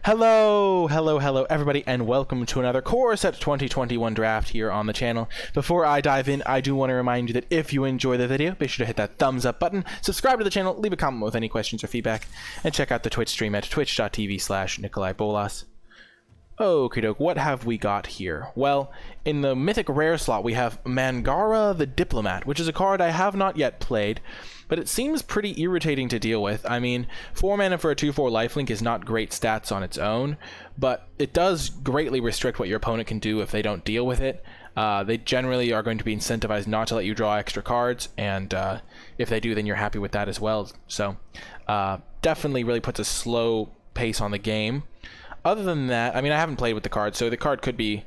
Hello everybody, and welcome to another Core Set 2021 draft here on the channel. Before I dive in, I do want to remind you that if you enjoy the video, be sure to hit that thumbs up button, subscribe to the channel, leave a comment with any questions or feedback, and check out the Twitch stream at twitch.tv/NicolaiBolas. Okie doke, what have we got here? Well, in the Mythic Rare slot, we have Mangara the Diplomat, which is a card I have not yet played, but it seems pretty irritating to deal with. I mean, 4 mana for a 2/4 lifelink is not great stats on its own, but it does greatly restrict what your opponent can do if they don't deal with it. They generally are going to be incentivized not to let you draw extra cards, and if they do, then you're happy with that as well. So, definitely really puts a slow pace on the game. Other than that, I mean, I haven't played with the card, so the card could be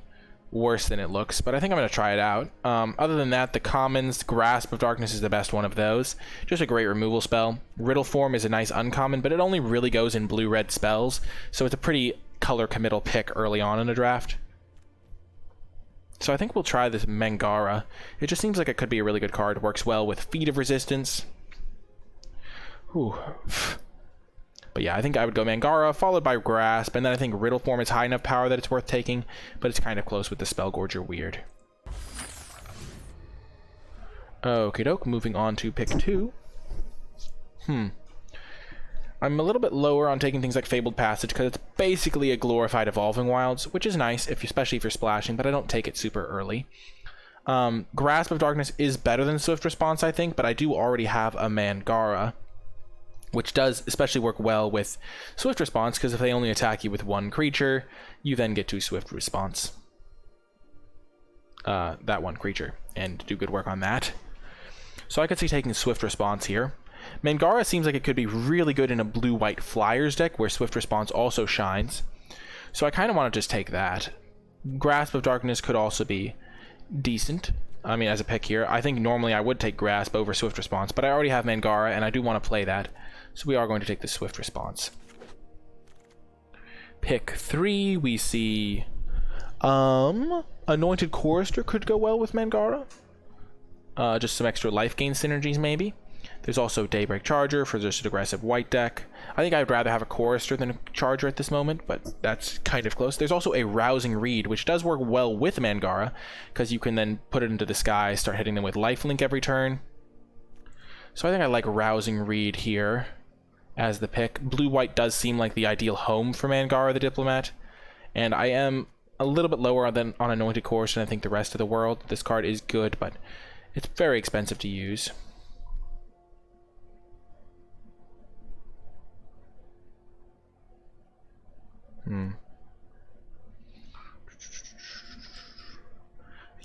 worse than it looks, but I think I'm going to try it out. Other than that, the commons, Grasp of Darkness is the best one of those. Just a great removal spell. Riddle Form is a nice uncommon, but it only really goes in blue-red spells, so it's a pretty color committal pick early on in a draft. So I think we'll try this Mangara. It just seems like it could be a really good card. Works well with Feet of Resistance. Whew. But yeah, I think I would go Mangara, followed by Grasp, and then I think Riddle Form is high enough power that it's worth taking, but it's kind of close with the Spellgorger Weird. Okie doke, moving on to pick 2. I'm a little bit lower on taking things like Fabled Passage, because it's basically a glorified Evolving Wilds, which is nice, especially if you're splashing, but I don't take it super early. Grasp of Darkness is better than Swift Response, I think, but I do already have a Mangara, which does especially work well with Swift Response, because if they only attack you with one creature, you then get to Swift Response that one creature, and do good work on that. So I could see taking Swift Response here. Mangara seems like it could be really good in a blue-white Flyers deck, where Swift Response also shines. So I kind of want to just take that. Grasp of Darkness could also be decent. I mean, as a pick here. I think normally I would take Grasp over Swift Response, but I already have Mangara, and I do want to play that. So we are going to take the Swift Response. Pick 3, we see Anointed Chorister could go well with Mangara. Just some extra life gain synergies, maybe. There's also Daybreak Charger for just an aggressive white deck. I think I'd rather have a Chorister than a Charger at this moment, but that's kind of close. There's also a Rousing Reed, which does work well with Mangara, because you can then put it into the sky, start hitting them with lifelink every turn. So I think I like Rousing Reed here as the pick. Blue-white does seem like the ideal home for Mangara the Diplomat, and I am a little bit lower than on Anointed Chorister than I think the rest of the world. This card is good, but it's very expensive to use.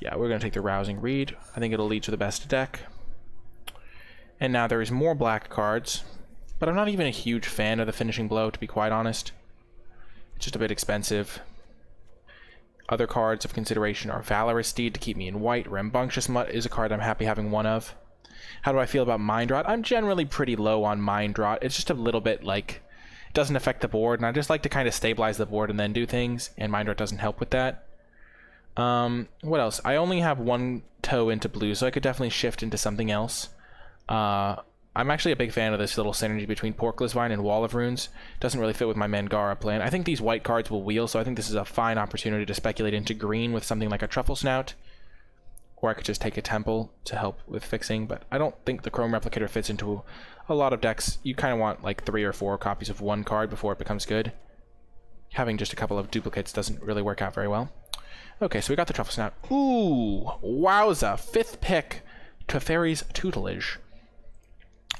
Yeah, we're going to take the Rousing Reed. I think it'll lead to the best deck. And now there is more black cards, but I'm not even a huge fan of the Finishing Blow, to be quite honest. It's just a bit expensive. Other cards of consideration are Valorous Steed to keep me in white. Rambunctious Mutt is a card I'm happy having one of. How do I feel about Mind Rot? I'm generally pretty low on Mind Rot. It's just a little bit like, it doesn't affect the board, and I just like to kind of stabilize the board and then do things, and Mind Rot doesn't help with that. What else? I only have one toe into blue, so I could definitely shift into something else. I'm actually a big fan of this little synergy between Porkless Vine and Wall of Runes. Doesn't really fit with my Mangara plan. I think these white cards will wheel, so I think this is a fine opportunity to speculate into green with something like a Truffle Snout. Or I could just take a Temple to help with fixing, but I don't think the Chrome Replicator fits into a lot of decks. You kind of want like 3 or 4 copies of one card before it becomes good. Having just a couple of duplicates doesn't really work out very well. Okay, so we got the Truffle Snout. Ooh, wowza, 5th pick, Teferi's Tutelage.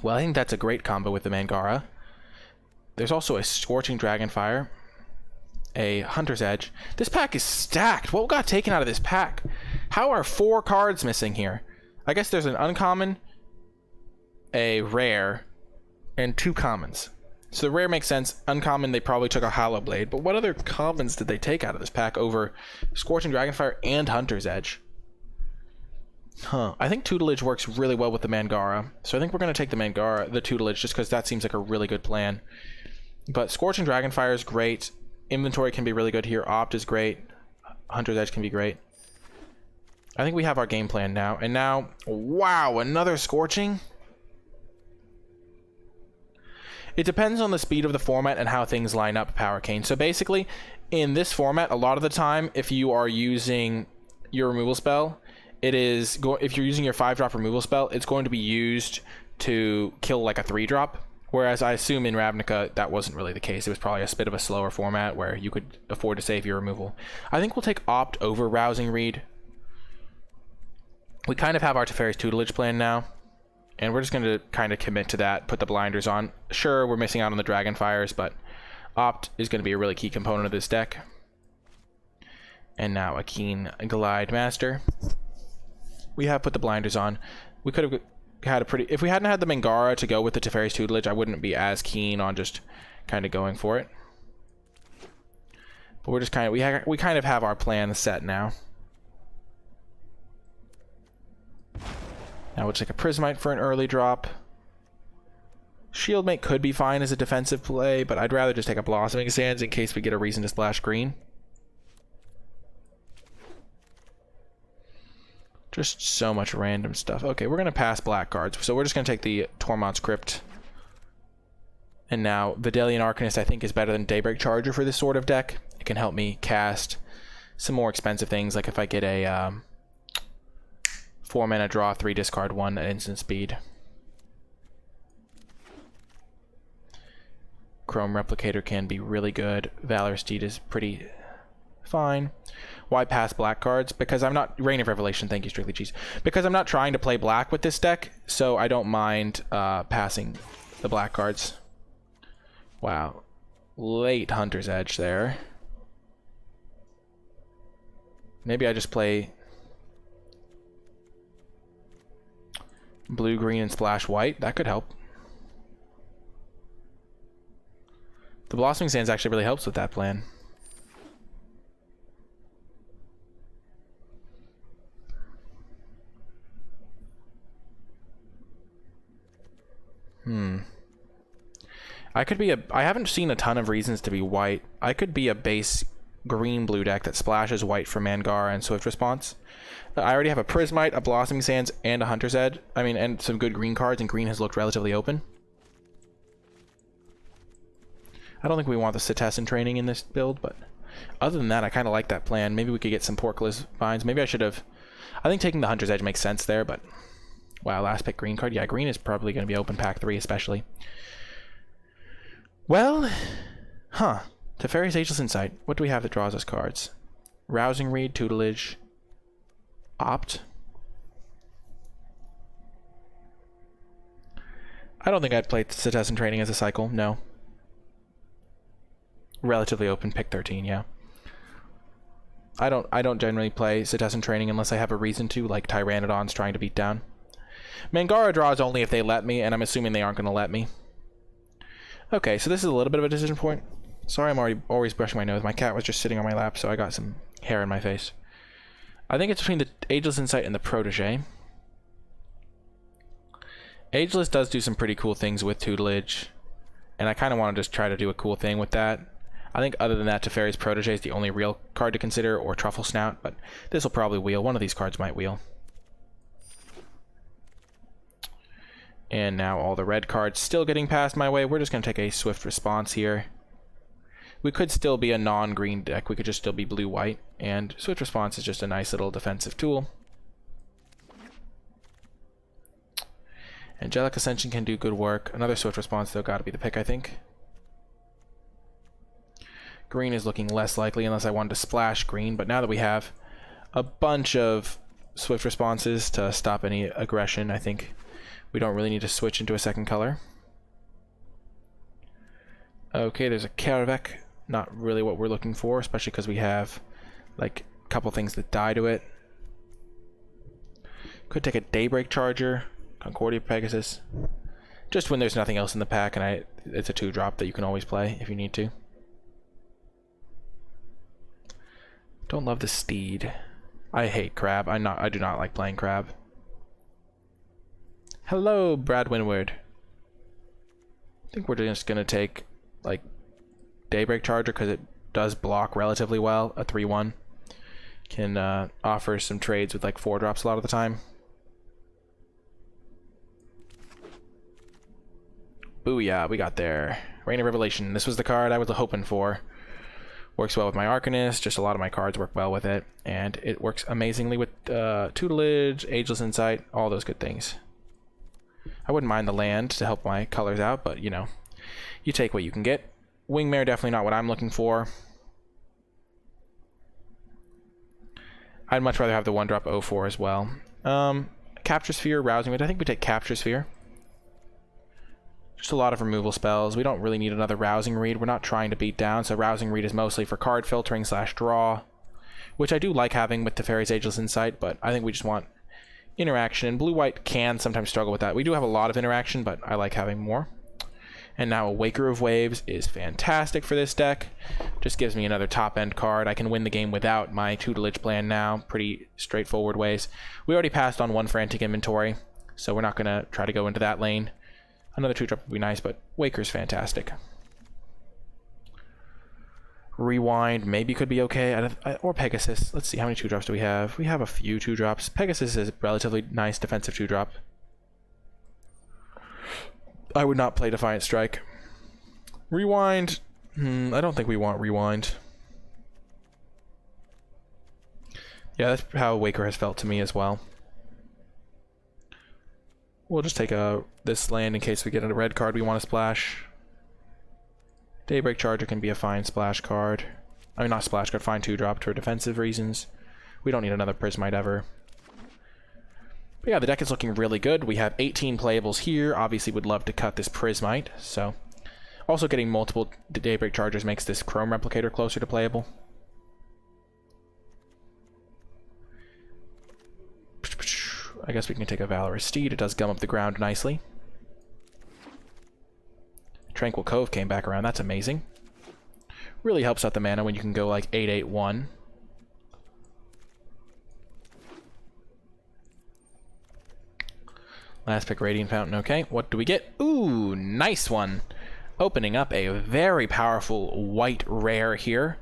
Well, I think that's a great combo with the Mangara. There's also a Scorching Dragonfire, a Hunter's Edge. This pack is stacked. What got taken out of this pack? How are 4 cards missing here? I guess there's an uncommon, a rare, and 2 commons. So the rare makes sense. Uncommon, they probably took a Hollow Blade. But what other commons did they take out of this pack over Scorching Dragonfire and Hunter's Edge? I think Tutelage works really well with the Mangara. So I think we're going to take the Mangara, the Tutelage, just because that seems like a really good plan. But Scorching Dragonfire is great. Inventory can be really good here. Opt is great. Hunter's Edge can be great. I think we have our game plan now. And now, wow, another Scorching? It depends on the speed of the format and how things line up, Power Cane. So basically, in this format, a lot of the time, if you are using your removal spell, if you're using your 5-drop removal spell, it's going to be used to kill like a 3-drop. Whereas I assume in Ravnica, that wasn't really the case. It was probably a bit of a slower format where you could afford to save your removal. I think we'll take Opt over Rousing Reed. We kind of have our Teferi's Tutelage plan now, and we're just going to kind of commit to that, put the blinders on. Sure, we're missing out on the Dragonfires, but Opt is going to be a really key component of this deck. And now a Keen Glide Master. We have put the blinders on. We could have had a pretty... If we hadn't had the Mangara to go with the Teferi's Tutelage, I wouldn't be as keen on just kind of going for it. But we're just kind of... We kind of have our plan set now. Now we'll take a Prismite for an early drop. Shieldmate could be fine as a defensive play, but I'd rather just take a Blossoming Sands in case we get a reason to splash green. Just so much random stuff. Okay, we're going to pass black cards. So we're just going to take the Tormod's Crypt. And now Vidalian Arcanist I think is better than Daybreak Charger for this sort of deck. It can help me cast some more expensive things, like if I get a 4-mana draw, 3 discard 1 at instant speed. Chrome Replicator can be really good. Valor Steed is pretty fine. Why pass black cards? Because I'm not... Reign of Revelation, thank you, Strictly Cheese. Because I'm not trying to play black with this deck, so I don't mind passing the black cards. Wow. Late Hunter's Edge there. Maybe I just play blue, green, and splash white. That could help. The Blossoming Sands actually really helps with that plan. I haven't seen a ton of reasons to be white. I could be a base green-blue deck that splashes white for Mangara and Swift Response. I already have a Prismite, a Blossoming Sands, and a Hunter's Edge. I mean, and some good green cards, and green has looked relatively open. I don't think we want the Cetizen Training in this build, but other than that, I kind of like that plan. Maybe we could get some Portcullis Vines. Maybe I should have... I think taking the Hunter's Edge makes sense there, but... Wow, last pick green card. Yeah, green is probably going to be open pack 3 especially. Well, Teferi's Ageless Insight. What do we have that draws us cards? Rousing Reed, Tutelage, Opt. I don't think I'd play Cetizen Training as a cycle, no. Relatively open, pick 13, yeah. I don't generally play Cetizen Training unless I have a reason to, like Tyrannodon's trying to beat down. Mangara draws only if they let me, and I'm assuming they aren't going to let me. Okay, so this is a little bit of a decision point. Sorry, I'm always brushing my nose. My cat was just sitting on my lap, so I got some hair in my face. I think it's between the Ageless Insight and the Protege. Ageless does do some pretty cool things with Tutelage, and I kind of want to just try to do a cool thing with that. I think other than that, Teferi's Protege is the only real card to consider, or Truffle Snout, but this will probably wheel. One of these cards might wheel. And now all the red cards still getting passed my way. We're just going to take a Swift Response here. We could still be a non-green deck. We could just still be blue-white. And Swift Response is just a nice little defensive tool. Angelic Ascension can do good work. Another Swift Response, though, got to be the pick, I think. Green is looking less likely unless I wanted to splash green. But now that we have a bunch of Swift Responses to stop any aggression, I think... we don't really need to switch into a second color. Okay, there's a Karavek. Not really what we're looking for, especially because we have like a couple things that die to it. Could take a Daybreak Charger, Concordia Pegasus. Just when there's nothing else in the pack, and it's a 2-drop that you can always play if you need to. Don't love the Steed. I hate Crab. I do not like playing Crab. Hello, Brad Winward. I think we're just going to take, like, Daybreak Charger because it does block relatively well. A 3-1 can offer some trades with, like, 4-drops a lot of the time. Booyah, we got there. Rain of Revelation. This was the card I was hoping for. Works well with my Arcanist. Just a lot of my cards work well with it. And it works amazingly with Tutelage, Ageless Insight, all those good things. I wouldn't mind the land to help my colors out, but, you know, you take what you can get. Wingmare, definitely not what I'm looking for. I'd much rather have the 1-drop 0-4 as well. Capture Sphere, Rousing Reed. I think we take Capture Sphere. Just a lot of removal spells. We don't really need another Rousing Reed. We're not trying to beat down, so Rousing Reed is mostly for card filtering / draw, which I do like having with Teferi's Ageless Insight, but I think we just want interaction, and blue-white can sometimes struggle with that. We do have a lot of interaction, but I like having more. And now Awaker of Waves is fantastic for this deck. Just gives me another top-end card. I can win the game without my Tutelage plan now. Pretty straightforward ways. We already passed on one Frantic Inventory, so we're not going to try to go into that lane. Another 2-drop would be nice, but Waker's fantastic. Rewind maybe could be okay, or Pegasus. Let's see, how many 2-drops do we have? We have a few 2-drops. Pegasus is a relatively nice defensive 2-drop. I would not play Defiant Strike. Rewind. I don't think we want Rewind. Yeah, that's how Waker has felt to me as well. We'll just take this land in case we get a red card we want to splash. Daybreak Charger can be a fine splash card. I mean, not splash card, fine 2-drop for defensive reasons. We don't need another Prismite ever. But yeah, the deck is looking really good. We have 18 playables here. Obviously, would love to cut this Prismite. So, also getting multiple Daybreak Chargers makes this Chrome Replicator closer to playable. I guess we can take a Valorous Steed. It does gum up the ground nicely. Tranquil Cove came back around. That's amazing. Really helps out the mana when you can go like 8/8/1. Last pick, Radiant Fountain. Okay, what do we get? Ooh, nice one. Opening up a very powerful white rare here.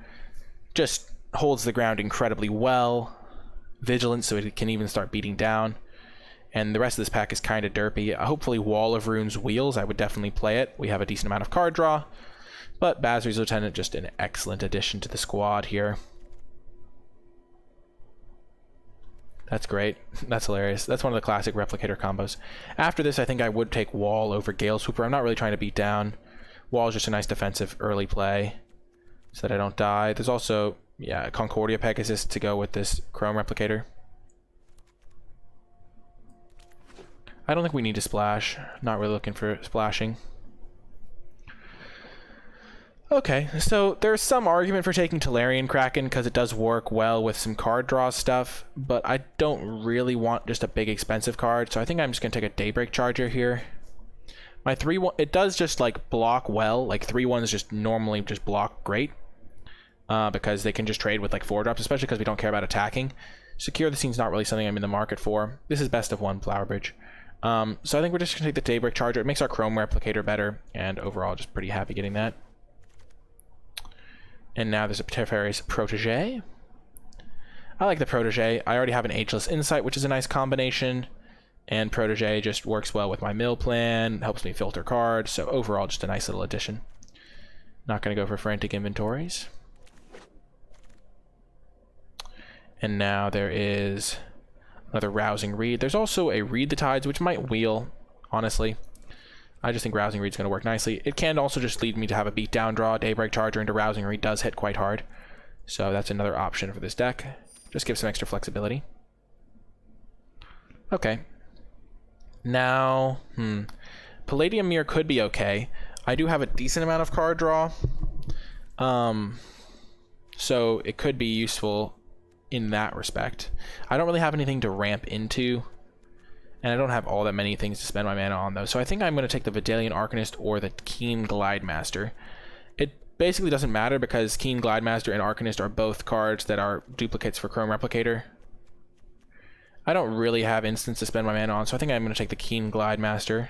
Just holds the ground incredibly well. Vigilant, so it can even start beating down. And the rest of this pack is kind of derpy. Hopefully Wall of Runes Wheels, I would definitely play it. We have a decent amount of card draw. But Basri's Lieutenant, just an excellent addition to the squad here. That's great. That's hilarious. That's one of the classic Replicator combos. After this, I think I would take Wall over Gale Swooper. I'm not really trying to beat down. Wall is just a nice defensive early play so that I don't die. There's also, yeah, Concordia Pegasus to go with this Chrome Replicator. I don't think we need to splash. Not really looking for splashing. Okay, so there's some argument for taking Tolarian Kraken because it does work well with some card draw stuff, but I don't really want just a big expensive card, so I think I'm just going to take a Daybreak Charger here. My 3/1, it does just like block well, like 3/1s just normally just block great, because they can just trade with like 4-drops, especially because we don't care about attacking. Secure the Scene's not really something I'm in the market for. This is best of 1 Flower Bridge. So I think we're just going to take the Daybreak Charger. It makes our Chrome Replicator better, and overall just pretty happy getting that. And now there's a Teferi's Protege. I like the Protege. I already have an Ageless Insight, which is a nice combination. And Protege just works well with my mill plan, helps me filter cards, so overall just a nice little addition. Not going to go for Frantic Inventories. And now there is another Rousing Reed. There's also a Read the Tides, which might wheel, honestly. I just think Rousing Reed's going to work nicely. It can also just lead me to have a Beatdown draw. Daybreak Charger into Rousing Reed does hit quite hard. So that's another option for this deck. Just give some extra flexibility. Okay. Now, Palladium Mirror could be okay. I do have a decent amount of card draw. So it could be useful in that respect. I don't really have anything to ramp into. And I don't have all that many things to spend my mana on, though. So I think I'm going to take the Vidalian Arcanist or the Keen Glidemaster. It basically doesn't matter because Keen Glidemaster and Arcanist are both cards that are duplicates for Chrome Replicator. I don't really have instants to spend my mana on, so I think I'm going to take the Keen Glidemaster.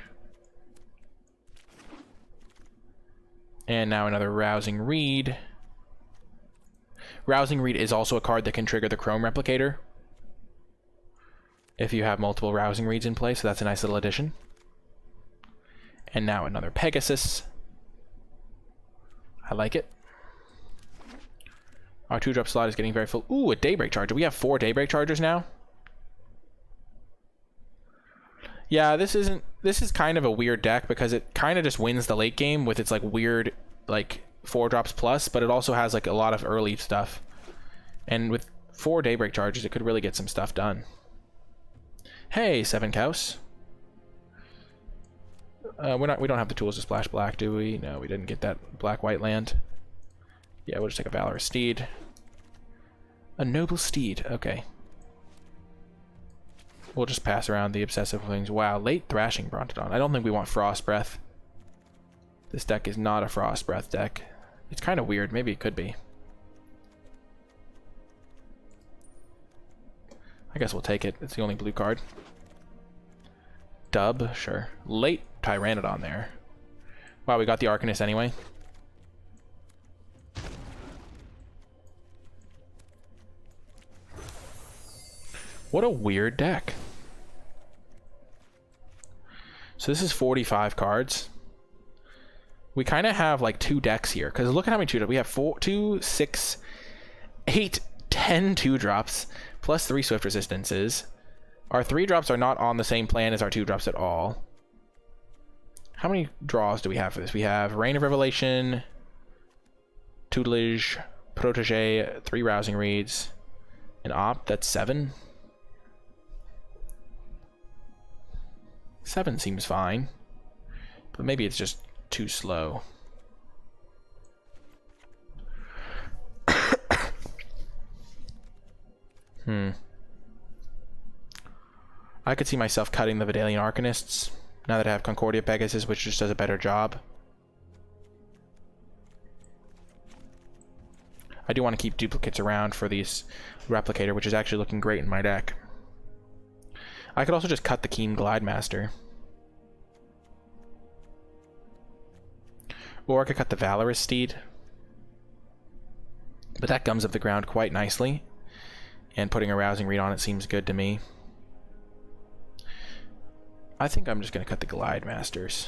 And now another Rousing Reed. Rousing Reed is also a card that can trigger the Chrome Replicator if you have multiple Rousing Reeds in play, so that's a nice little addition. And now another Pegasus. I like it. Our 2-drop slot is getting very full. Ooh, a Daybreak Charger. We have 4 Daybreak Chargers now. Yeah, this is kind of a weird deck because it kind of just wins the late game with its like weird like 4 drops plus, but it also has like a lot of early stuff. And with 4 Daybreak Chargers, it could really get some stuff done. Hey, 7 Cows. We don't have the tools to splash black, do we? No, we didn't get that black-white land. Yeah, we'll just take a Valorous Steed. A Noble Steed, okay. We'll just pass around the Obsessive Wings. Wow, late Thrashing Brontodon. I don't think we want Frost Breath. This deck is not a Frost Breath deck. It's kind of weird. Maybe it could be. I guess we'll take it. It's the only blue card. Dub, sure. Late Tyrannodon there. Wow, we got the Arcanist anyway. What a weird deck. So this is 45 cards. We kind of have like 2 decks here, because look at how many 2-drops. We have 4, 2, 6, 8, 10 2-drops, plus 3 Swift Resistances. Our 3-drops are not on the same plan as our 2-drops at all. How many draws do we have for this? We have Reign of Revelation, Tutelage, Protege, 3 Rousing Reeds, an Opt. That's 7. 7 seems fine, but maybe it's just too slow. I could see myself cutting the Vidalian Arcanists now that I have Concordia Pegasus, which just does a better job. I do want to keep duplicates around for these Replicator, which is actually looking great in my deck. I could also just cut the Keen Glidemaster. Or I could cut the Valorous Steed. But that gums up the ground quite nicely. And putting a Rousing Reed on it seems good to me. I think I'm just going to cut the Glidemasters.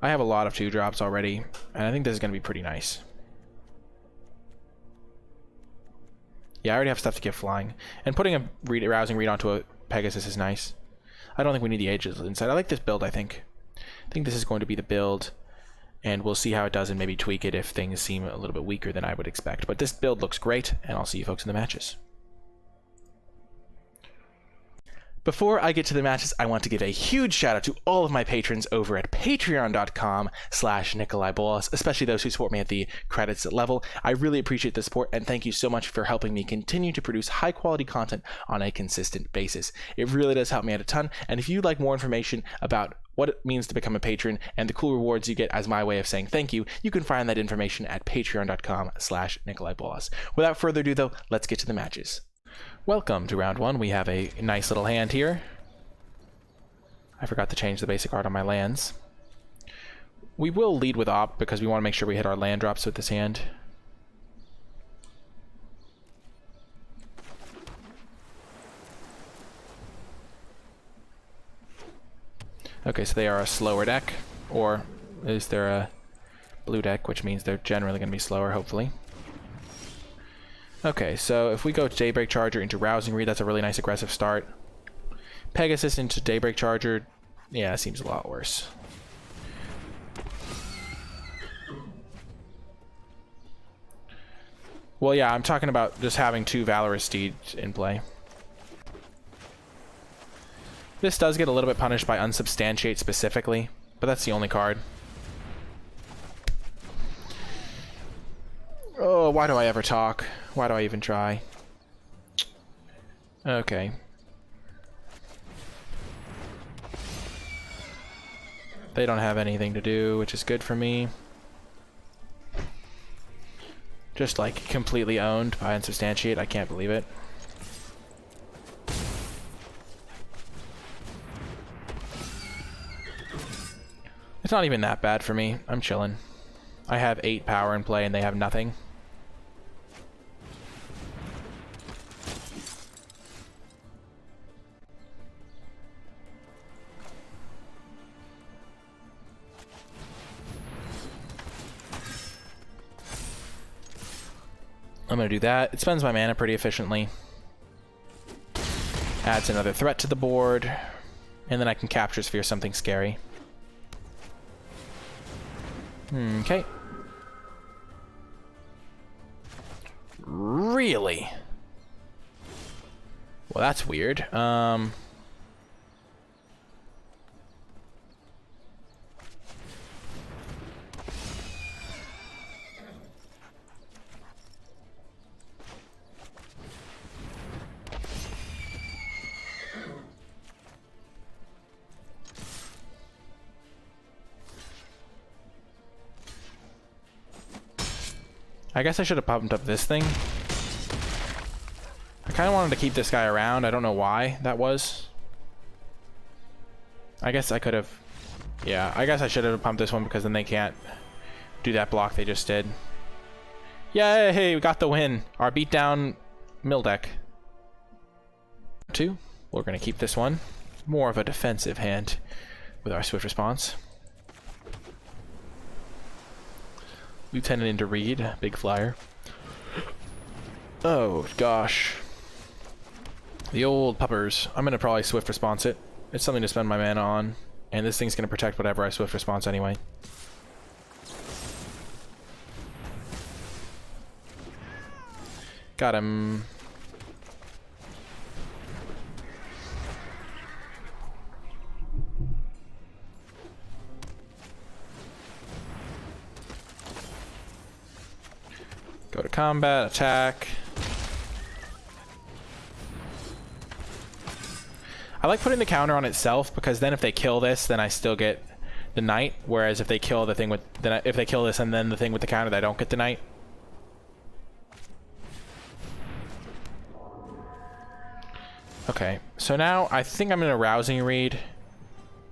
I have a lot of 2-drops already, and I think this is going to be pretty nice. Yeah, I already have stuff to get flying. And putting a Rousing Reed onto a Pegasus is nice. I don't think we need the Ageless Insight. I like this build, I think. I think this is going to be the build, and we'll see how it does and maybe tweak it if things seem a little bit weaker than I would expect. But this build looks great, and I'll see you folks in the matches. Before I get to the matches, I want to give a huge shout out to all of my patrons over at patreon.com/NicolaiBolas, especially those who support me at the credits level. I really appreciate the support, and thank you so much for helping me continue to produce high quality content on a consistent basis. It really does help me out a ton, and if you'd like more information about what it means to become a patron and the cool rewards you get as my way of saying thank you, you can find that information at patreon.com/NicolaiBolas. Without further ado though, let's get to the matches. Welcome to round 1. We have a nice little hand here. I forgot to change the basic art on my lands. We will lead with Opt because we want to make sure we hit our land drops with this hand. Okay, so they are a slower deck, or is there a blue deck, which means they're generally going to be slower, hopefully. Okay, so if we go to Daybreak Charger into Rousing Reed, that's a really nice aggressive start. Pegasus into Daybreak Charger, yeah, it seems a lot worse. Well, yeah, I'm talking about just having 2 Valorous Steeds in play. This does get a little bit punished by Unsubstantiate specifically, but that's the only card. Oh, why do I ever talk? Why do I even try? Okay. They don't have anything to do, which is good for me. Just like completely owned by Unsubstantiate. I can't believe it. It's not even that bad for me. I'm chilling. I have 8 power in play and they have nothing. I'm going to do that. It spends my mana pretty efficiently. Adds another threat to the board. And then I can capture sphere something scary. Okay. Really? Well, that's weird. I guess I should have pumped up this thing. I kind of wanted to keep this guy around. I don't know why that was. I guess I could have... Yeah, I guess I should have pumped this one because then they can't do that block they just did. Yay, we got the win. Our beatdown mill deck. 2. We're going to keep this one. More of a defensive hand with our swift response. Lieutenant into Reed, big flyer. Oh, gosh. The old puppers. I'm going to probably swift response it. It's something to spend my mana on. And this thing's going to protect whatever I swift response anyway. Got him. Go to combat, attack. I like putting the counter on itself because then if they kill this, then I still get the knight. Whereas if they kill the thing with, then if they kill this and then the thing with the counter, they don't get the knight. Okay, so now I think I'm gonna rousing read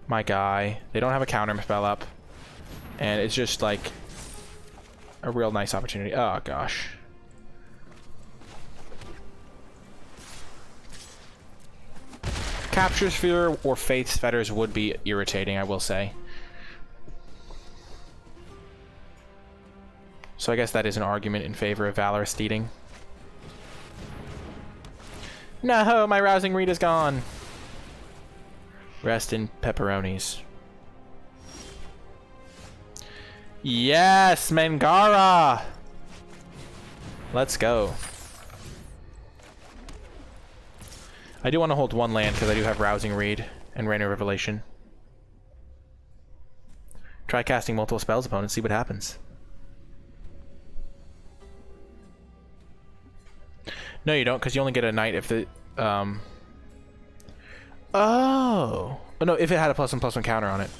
my guy. They don't have a counter spell up, and it's just like a real nice opportunity. Oh gosh. Capture Sphere or Faith's Fetters would be irritating, I will say. So I guess that is an argument in favor of Valorous Steeding. No, my rousing read is gone. Rest in pepperonis. Yes, Mangara! Let's go. I do want to hold one land because I do have Rousing Reed and Rain of Revelation. Try casting multiple spells upon it and see what happens. No, you don't, because you only get a knight if the... Oh! Oh, no, if it had a +1/+1 counter on it.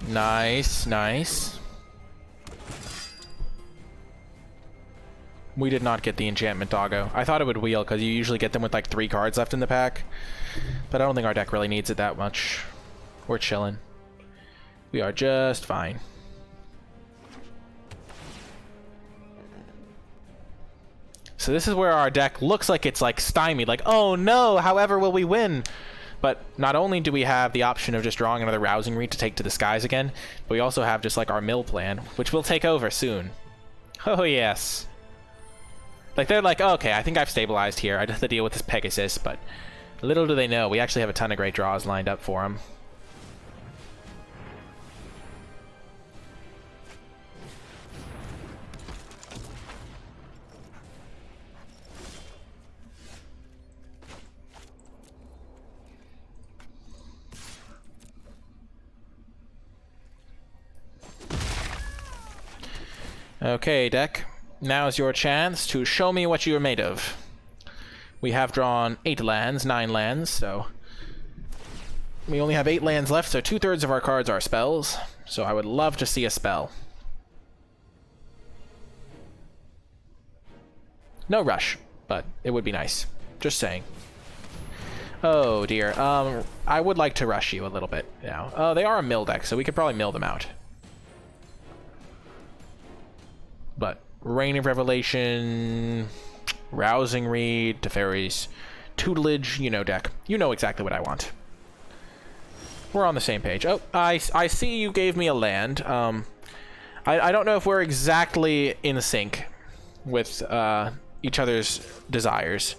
Nice, nice. We did not get the enchantment doggo. I thought it would wheel because you usually get them with like 3 cards left in the pack. But I don't think our deck really needs it that much. We're chilling. We are just fine. So this is where our deck looks like it's like stymied. Like, oh no, however will we win? But not only do we have the option of just drawing another Rousing Reed to take to the skies again, but we also have just like our mill plan, which we'll take over soon. Oh yes. Like they're like, oh, okay, I think I've stabilized here. I just have to deal with this Pegasus, but little do they know, we actually have a ton of great draws lined up for them. Okay, deck. Now's your chance to show me what you're made of. We have drawn 8 lands, 9 lands, so... We only have 8 lands left, so 2/3 of our cards are spells. So I would love to see a spell. No rush, but it would be nice. Just saying. Oh dear. I would like to rush you a little bit now. Oh, they are a mill deck, so we could probably mill them out. But Rain of Revelation... Rousing Reed, Teferi's Tutelage, you know deck. You know exactly what I want. We're on the same page. Oh, I see you gave me a land. I don't know if we're exactly in sync with each other's desires.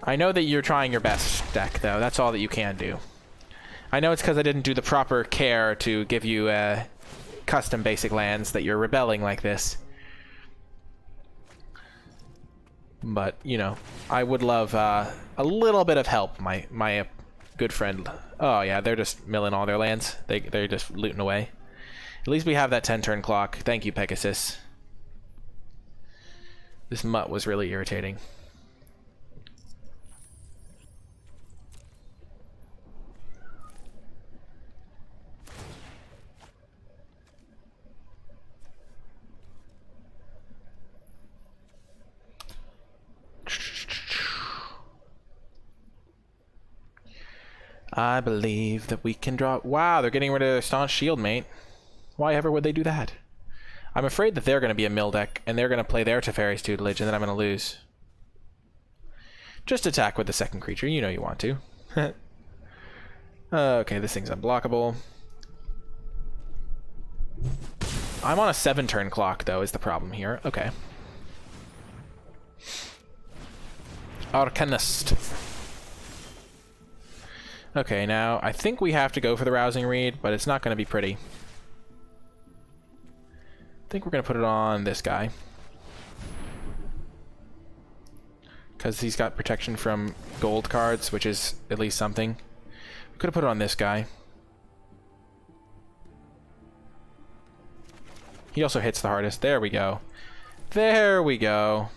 I know that you're trying your best, deck, though. That's all that you can do. I know it's because I didn't do the proper care to give you custom basic lands that you're rebelling like this. But, you know, I would love a little bit of help, my good friend. Oh, yeah, they're just milling all their lands. They're just looting away. At least we have that 10-turn clock. Thank you, Pegasus. This mutt was really irritating. I believe that we can draw... Wow, they're getting rid of their Staunch Shield, mate. Why ever would they do that? I'm afraid that they're going to be a mill deck, and they're going to play their Teferi's Tutelage, and then I'm going to lose. Just attack with the second creature. You know you want to. Okay, this thing's unblockable. I'm on a 7-turn clock, though, is the problem here. Okay. Arcanist. Okay, now, I think we have to go for the Rousing Reed, but it's not going to be pretty. I think we're going to put it on this guy. Because he's got protection from gold cards, which is at least something. We could have put it on this guy. He also hits the hardest. There we go. There we go.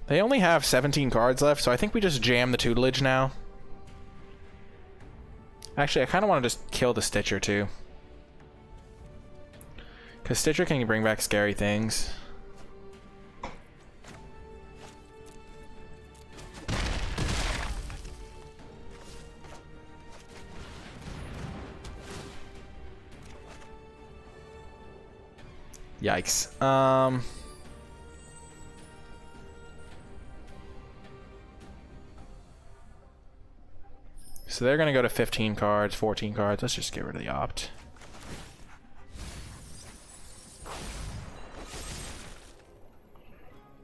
They only have 17 cards left, so I think we just jam the Tutelage now. Actually, I kind of want to just kill the Stitcher, too. Because Stitcher can bring back scary things. Yikes. So they're going to go to 15 cards, 14 cards. Let's just get rid of the opt.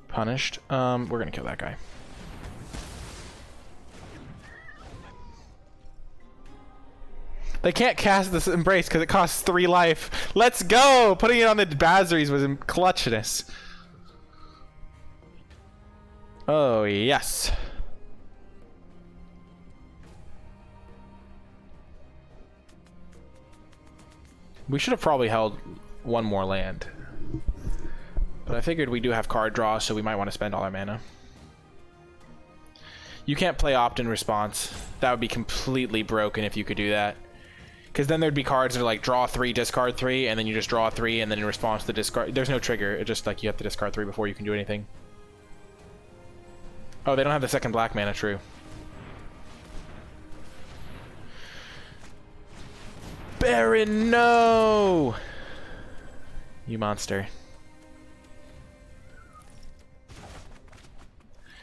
Punished. We're going to kill that guy. They can't cast this Embrace because it costs 3 life. Let's go! Putting it on the Bazaries was clutchness. Oh, yes. We should have probably held one more land. But I figured we do have card draw, so we might want to spend all our mana. You can't play opt in response. That would be completely broken if you could do that. Because then there'd be cards that are like draw 3, discard 3, and then you just draw 3, and then in response to discard... There's no trigger. It's just like you have to discard 3 before you can do anything. Oh, they don't have the second black mana, true. Baron, no! You monster.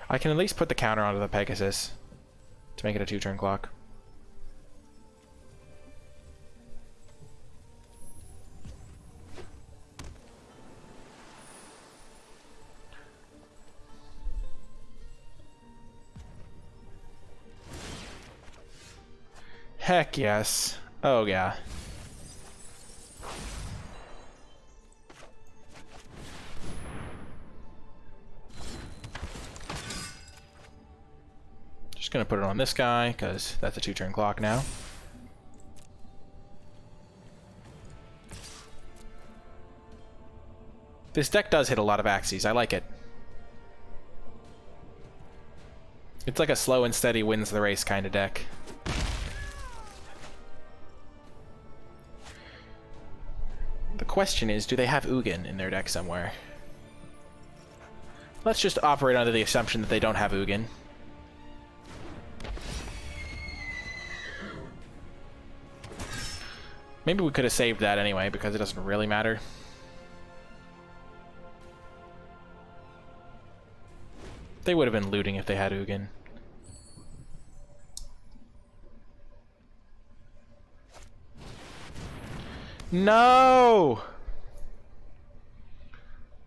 I can at least put the counter onto the Pegasus to make it a 2-turn clock. Heck yes. Oh yeah. Just gonna put it on this guy because that's a 2-turn clock now. This deck does hit a lot of axes. I like it. It's like a slow and steady wins the race kind of deck. The question is, do they have Ugin in their deck somewhere? Let's just operate under the assumption that they don't have Ugin. Maybe we could have saved that anyway, because it doesn't really matter. They would have been looting if they had Ugin. No!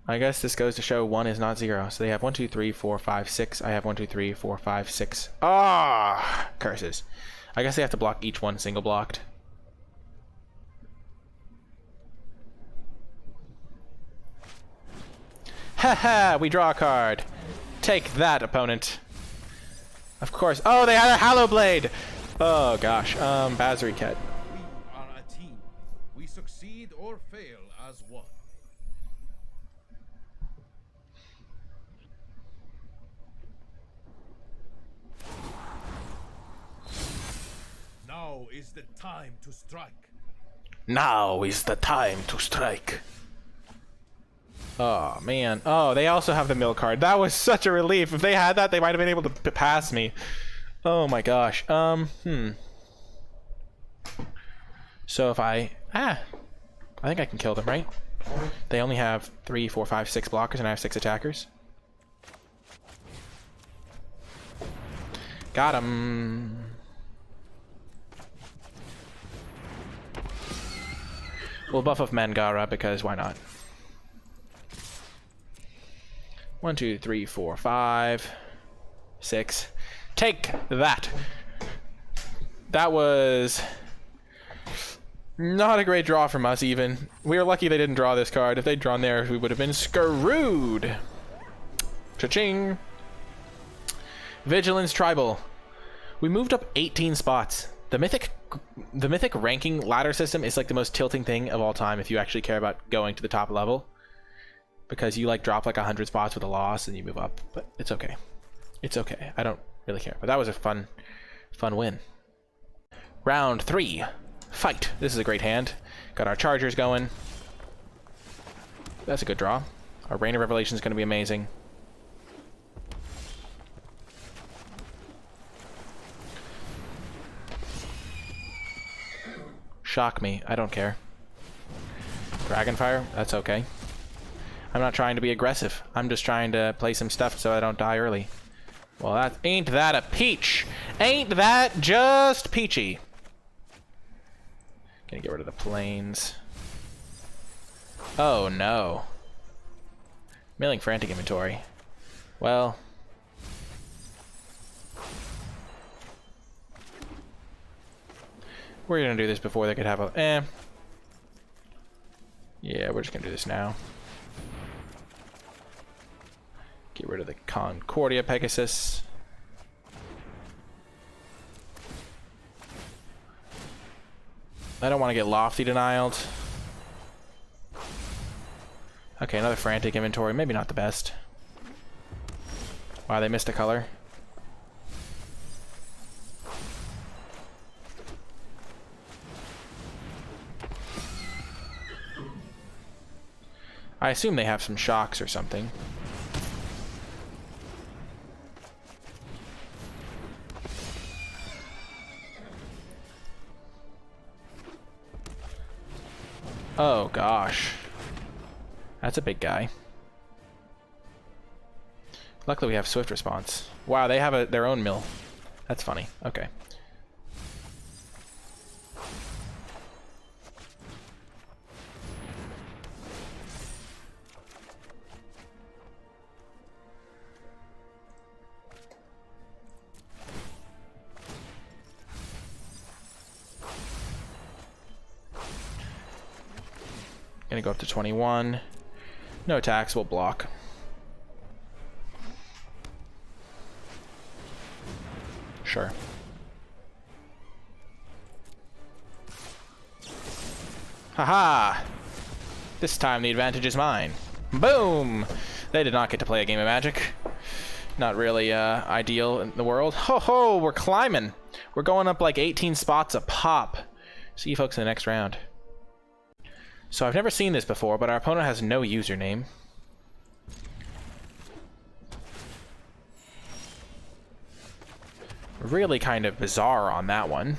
I guess this goes to show 1 is not 0. So they have 1, 2, 3, 4, 5, 6. I have 1, 2, 3, 4, 5, 6. Ah! Curses. I guess they have to block each one single blocked. Haha! We draw a card. Take that, opponent. Of course. Oh, they had a Hallow Blade! Oh, gosh. Bazri Ket. We are a team. We succeed or fail as one. Now is the time to strike. Now is the time to strike. Oh, man. Oh, they also have the mill card. That was such a relief. If they had that, they might have been able to pass me. Oh my gosh. So if I think I can kill them, right? They only have 3, 4, 5, 6 blockers, and I have 6 attackers. Got him. We'll buff off Mangara because why not? 1, 2, 3, 4, 5, 6. Take that. That was not a great draw from us even. We were lucky they didn't draw this card. If they'd drawn theirs, we would have been screwed. Cha-ching. Vigilance Tribal. We moved up 18 spots. The mythic ranking ladder system is like the most tilting thing of all time if you actually care about going to the top level. Because you like drop like 100 spots with a loss and you move up, but it's okay. It's okay. I don't really care. But that was a fun win. Round 3. Fight. This is a great hand. Got our chargers going. That's a good draw. Our Rain of Revelation is going to be amazing. Shock me. I don't care. Dragonfire. That's okay. I'm not trying to be aggressive. I'm just trying to play some stuff so I don't die early. Well, ain't that a peach? Ain't that just peachy? Gonna get rid of the planes. Oh no. Milling Frantic Inventory. Well. We're gonna do this before they could have a... Yeah, we're just gonna do this now. Get rid of the Concordia Pegasus. I don't want to get Lofty denialed. Okay, another Frantic Inventory. Maybe not the best. Wow, they missed a color. I assume they have some shocks or something. Oh gosh. That's a big guy. Luckily we have swift response. Wow, they have their own mill. That's funny. Okay. Gonna go up to 21. No attacks, we'll block. Sure. Haha! This time the advantage is mine. Boom! They did not get to play a game of Magic. Not really ideal in the world. Ho ho! We're climbing! We're going up like 18 spots a pop. See you folks in the next round. So I've never seen this before, but our opponent has no username. Really kind of bizarre on that one.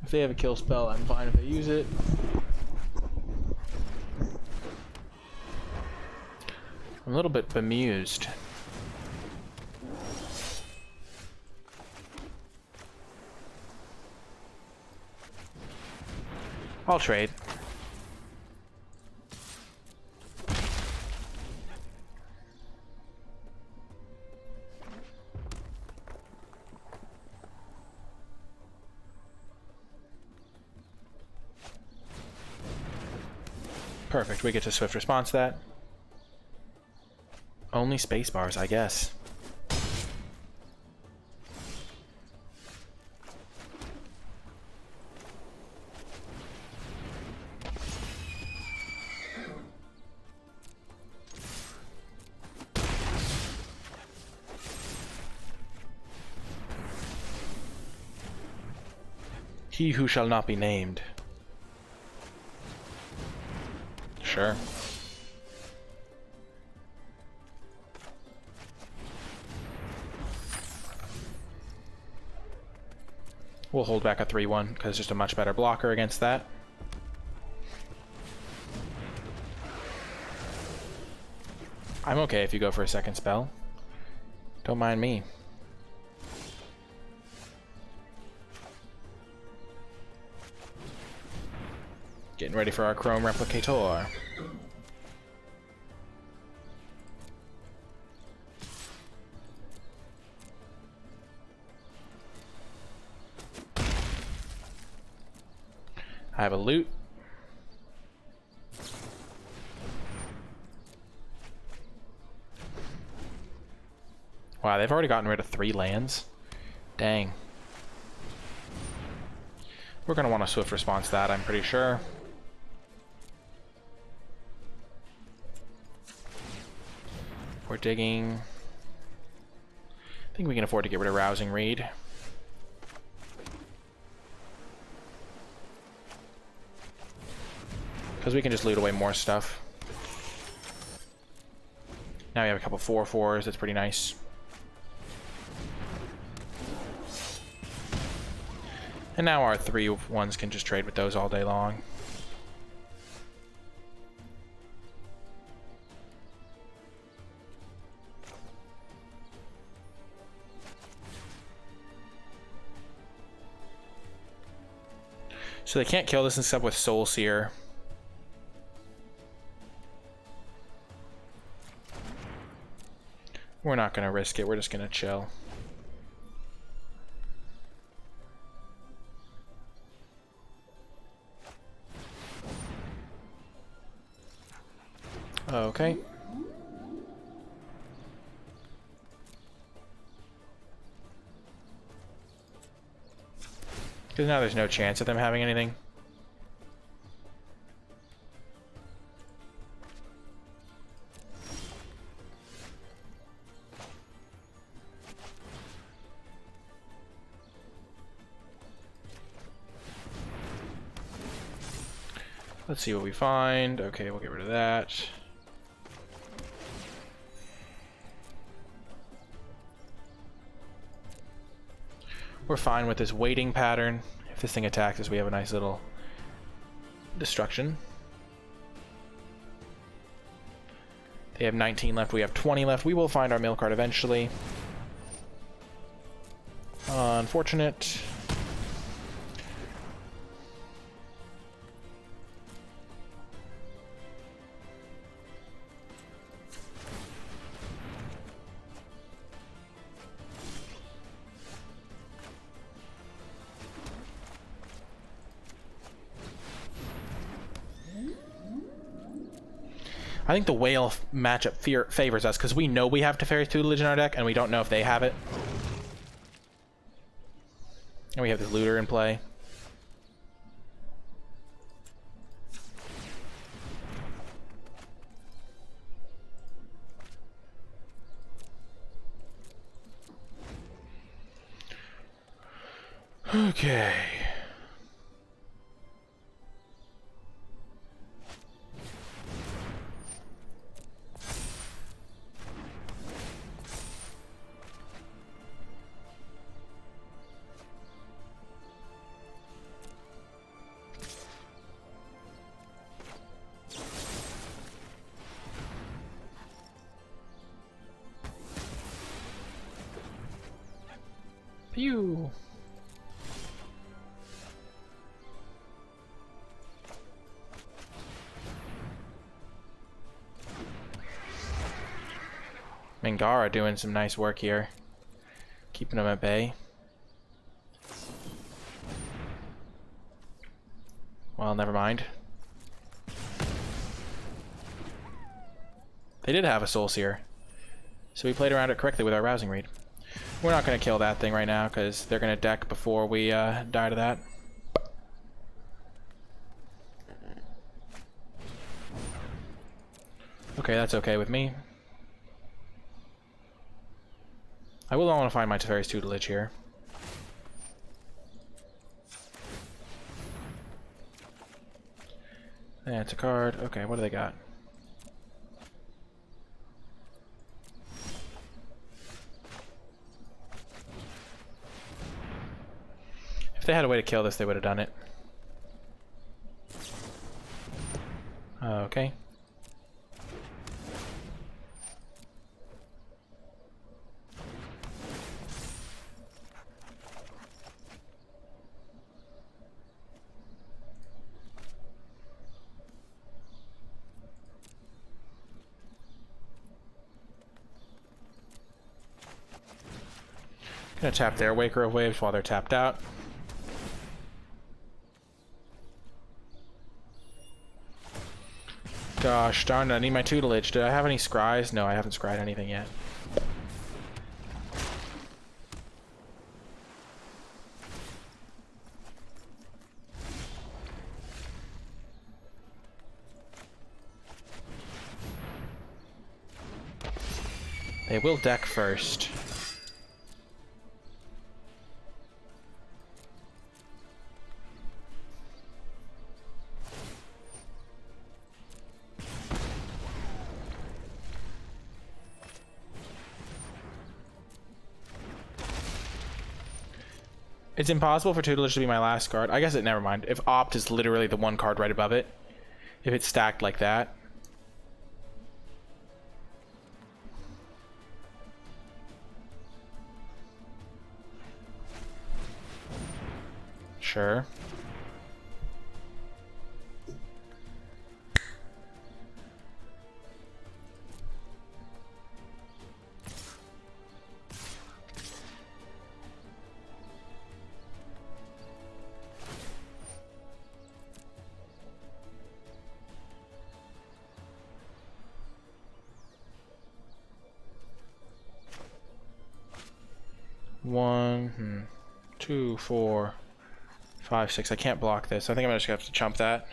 If they have a kill spell, I'm fine if they use it. I'm a little bit bemused. I'll trade. Perfect, we get to swift response that. Only space bars, I guess. He who shall not be named. Sure. We'll hold back a 3-1 because it's just a much better blocker against that. I'm okay if you go for a second spell. Don't mind me. Getting ready for our Chrome Replicator. I have a loot. Wow, they've already gotten rid of 3 lands. Dang. We're gonna want a swift response to that, I'm pretty sure. We're digging. I think we can afford to get rid of Rousing Reed. Because we can just loot away more stuff. Now we have a couple 4/4s, that's pretty nice. And now our 3/1s can just trade with those all day long. So they can't kill this except with Soul Seer. We're not gonna risk it, we're just gonna chill. Okay. Because now there's no chance of them having anything. Let's see what we find. Okay, we'll get rid of that. We're fine with this waiting pattern. If this thing attacks us, we have a nice little destruction. They have 19 left, we have 20 left. We will find our mill card eventually. Unfortunate. I think the whale matchup favors us because we know we have Teferi's Tutelage in our deck and we don't know if they have it. And we have this looter in play. Okay. Pew. Mangara doing some nice work here. Keeping them at bay. Well, never mind. They did have a Soul Seer. So we played around it correctly with our rousing read. We're not going to kill that thing right now because they're going to deck before we die to that. Okay, that's okay with me. I will want to find my Teferi's tutelage here. That's a card. Okay, what do they got? If they had a way to kill this, they would have done it. Okay. Gonna tap their Waker of Waves while they're tapped out. Gosh darn it, I need my tutelage. Did I have any scries? No, I haven't scried anything yet. They will deck first. It's impossible for tutelage to be my last card. I guess it, never mind. If opt is literally the one card right above it. If it's stacked like that. Sure. One, 2, 4, 5, 6. I can't block this. I think I'm just gonna have to chump that.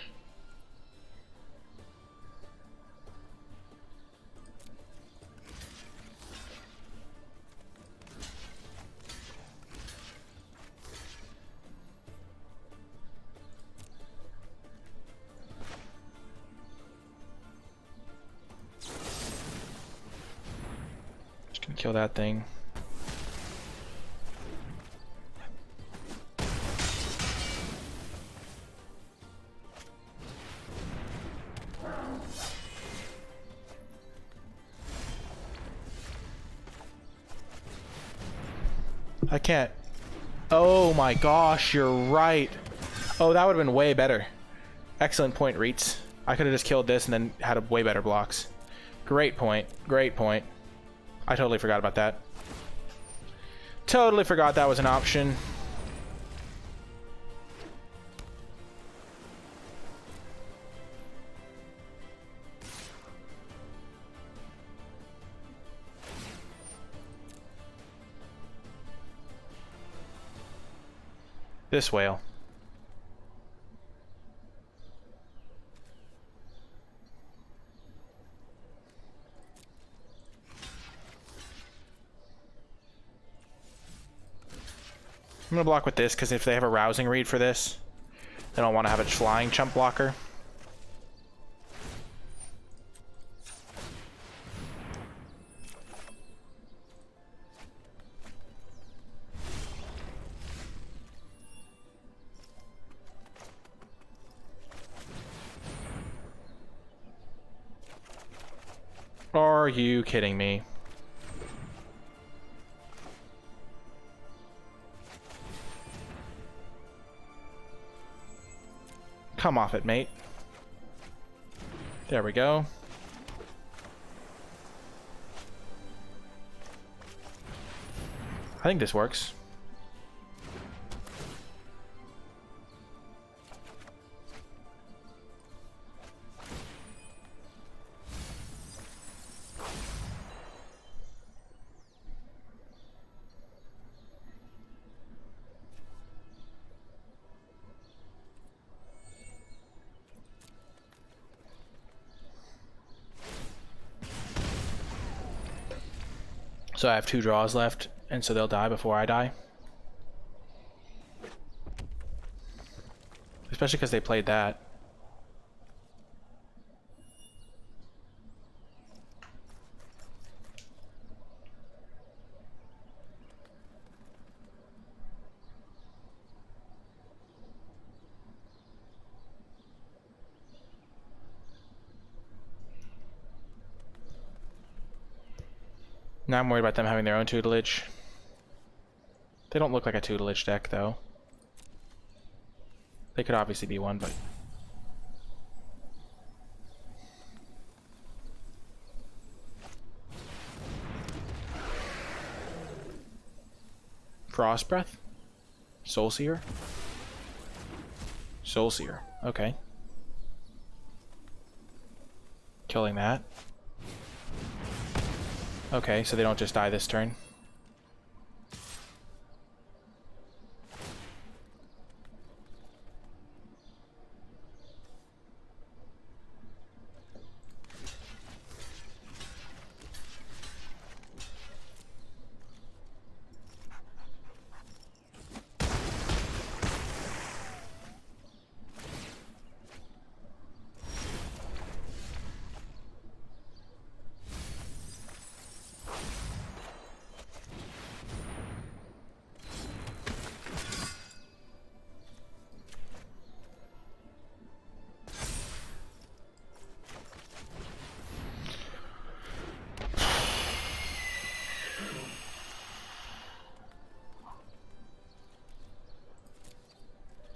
Just gonna kill that thing. I can't. Oh my gosh, you're right. Oh, that would have been way better. Excellent point, Reets. I could have just killed this and then had a way better blocks. Great point. Great point. I totally forgot about that. Totally forgot that was an option. This whale. I'm gonna block with this because if they have a rousing read for this, they don't want to have a flying chump blocker. Are you kidding me? Come off it, mate. There we go. I think this works. So I have 2 draws left, and so they'll die before I die. Especially because they played that. Now I'm worried about them having their own tutelage. They don't look like a tutelage deck, though. They could obviously be one, but... Frost Breath? Soul Seer? Soul Seer. Okay. Killing that. Okay, so they don't just die this turn.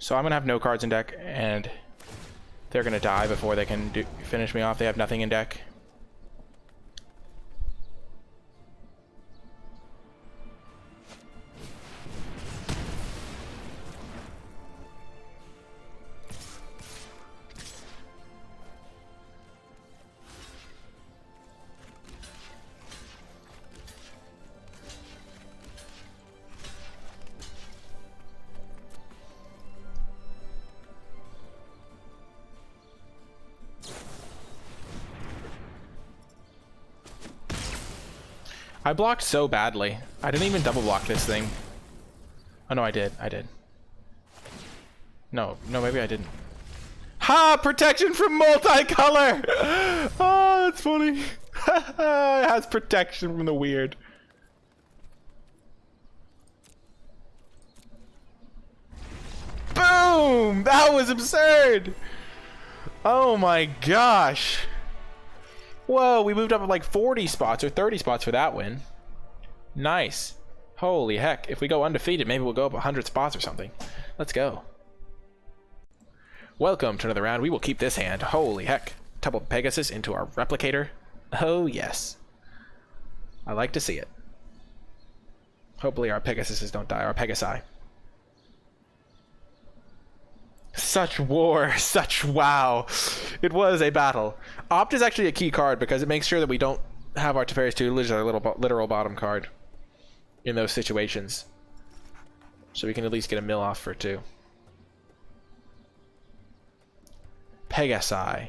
So I'm gonna have no cards in deck, and they're gonna die before they can finish me off. They have nothing in deck. I blocked so badly. I didn't even double block this thing. Oh no, I did. I did. No, maybe I didn't. Ha! Protection from multicolor! Oh, that's funny. It has protection from the weird. Boom! That was absurd! Oh my gosh. Whoa, we moved up like 40 spots or 30 spots for that win. Nice. Holy heck. If we go undefeated, maybe we'll go up 100 spots or something. Let's go. Welcome to another round. We will keep this hand. Holy heck. Double Pegasus into our replicator. Oh, yes. I like to see it. Hopefully our Pegasuses don't die. Our Pegasi. Such war, such wow. It was a battle. Opt is actually a key card because it makes sure that we don't have our Teferi's Tutelage as our literal bottom card in those situations. So we can at least get a mill off for 2. Pegasi.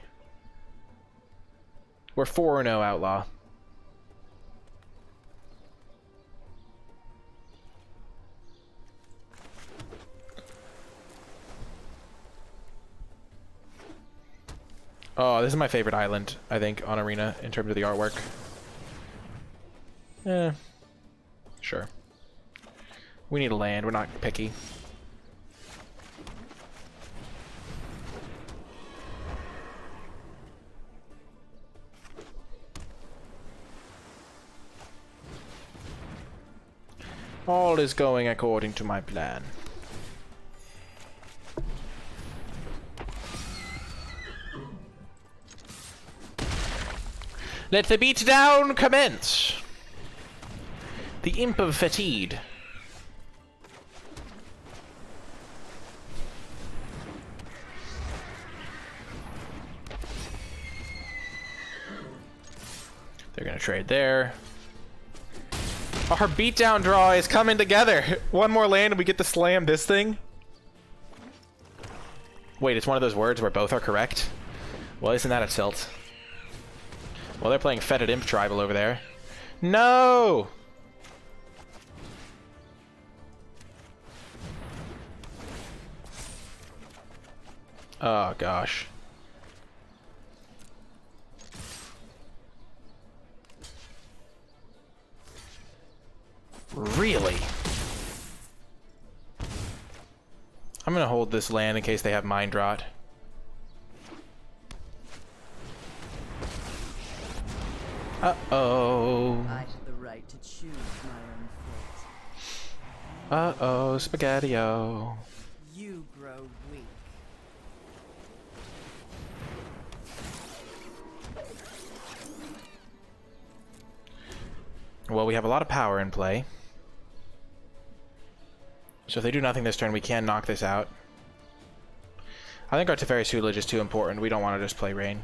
We're 4-0 Outlaw. Oh, this is my favorite island, I think, on Arena in terms of the artwork. Sure. We need land, we're not picky. All is going according to my plan. Let the beatdown commence! The Imp of Fatigue. They're gonna trade there. Our beatdown draw is coming together! One more land and we get to slam this thing? Wait, it's one of those words where both are correct? Well, isn't that a tilt? Well, they're playing Fetid Imp Tribal over there. No! Oh, gosh. Really? I'm gonna hold this land in case they have Mind Rot. Uh-oh. I have the right to choose my own fate. Uh-oh, Spaghetti-O. You grow weak. Well, we have a lot of power in play. So if they do nothing this turn, we can knock this out. I think our Teferi Tutelage is too important. We don't want to just play Rain.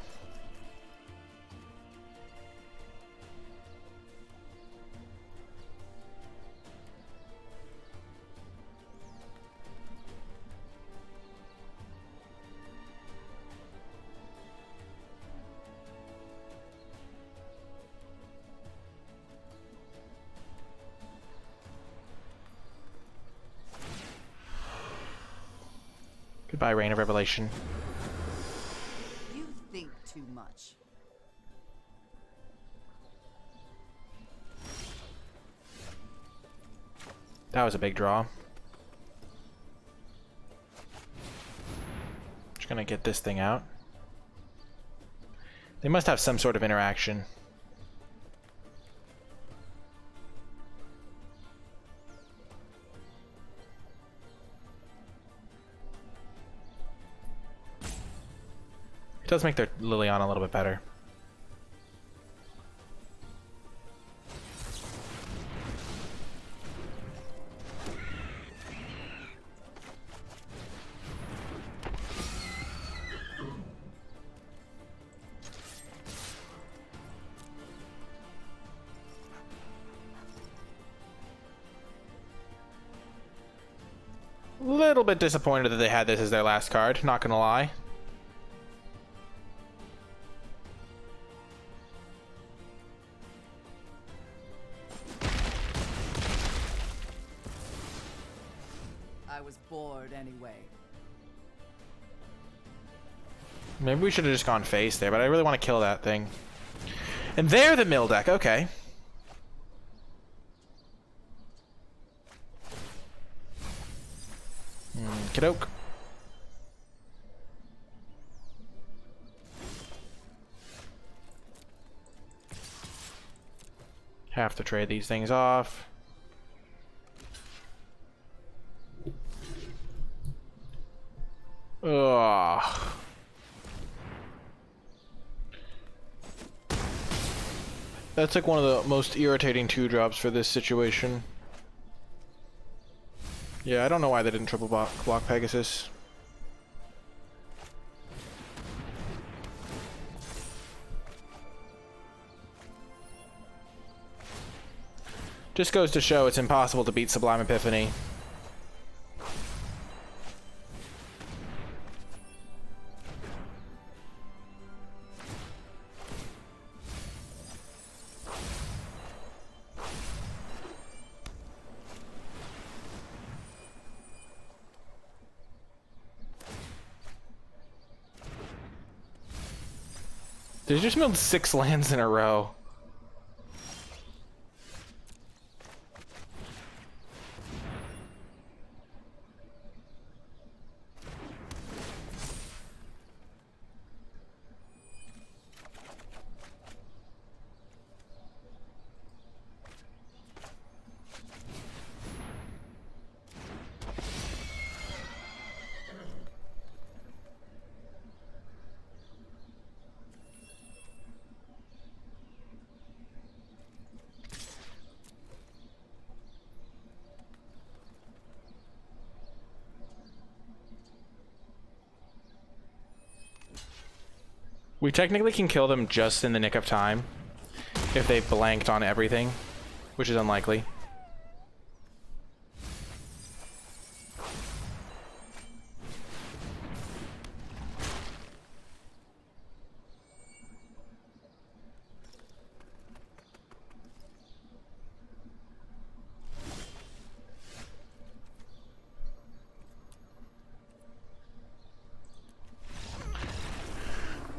Goodbye, Rain of Revelation. You think too much. That was a big draw. Just gonna get this thing out. They must have some sort of interaction. It does make their Liliana a little bit better. Little bit disappointed that they had this as their last card, not gonna lie. I was bored anyway. Maybe we should have just gone face there, but I really want to kill that thing. And they're the mill deck, okay. Kadoke. Have to trade these things off. Ugh. That's like one of the most irritating 2-drops for this situation. Yeah, I don't know why they didn't triple block Pegasus. Just goes to show it's impossible to beat Sublime Epiphany. They just milled 6 lands in a row. We technically can kill them just in the nick of time if they blanked on everything, which is unlikely.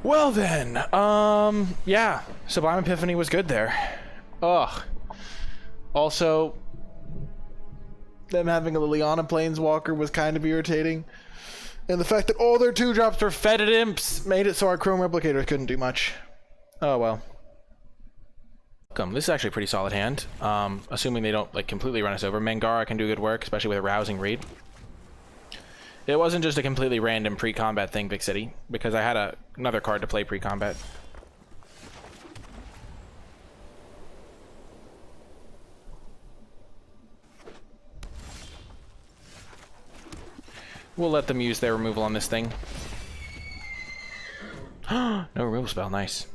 Well then, yeah, Sublime Epiphany was good there. Ugh. Also, them having a Liliana Planeswalker was kind of irritating. And the fact that all their 2-drops were fed at imps made it so our Chrome Replicators couldn't do much. Oh well. This is actually a pretty solid hand. Assuming they don't like completely run us over. Mangara can do good work, especially with a Rousing Read. It wasn't just a completely random pre-combat thing, Big City, because I had another card to play pre-combat. We'll let them use their removal on this thing. No removal spell, nice.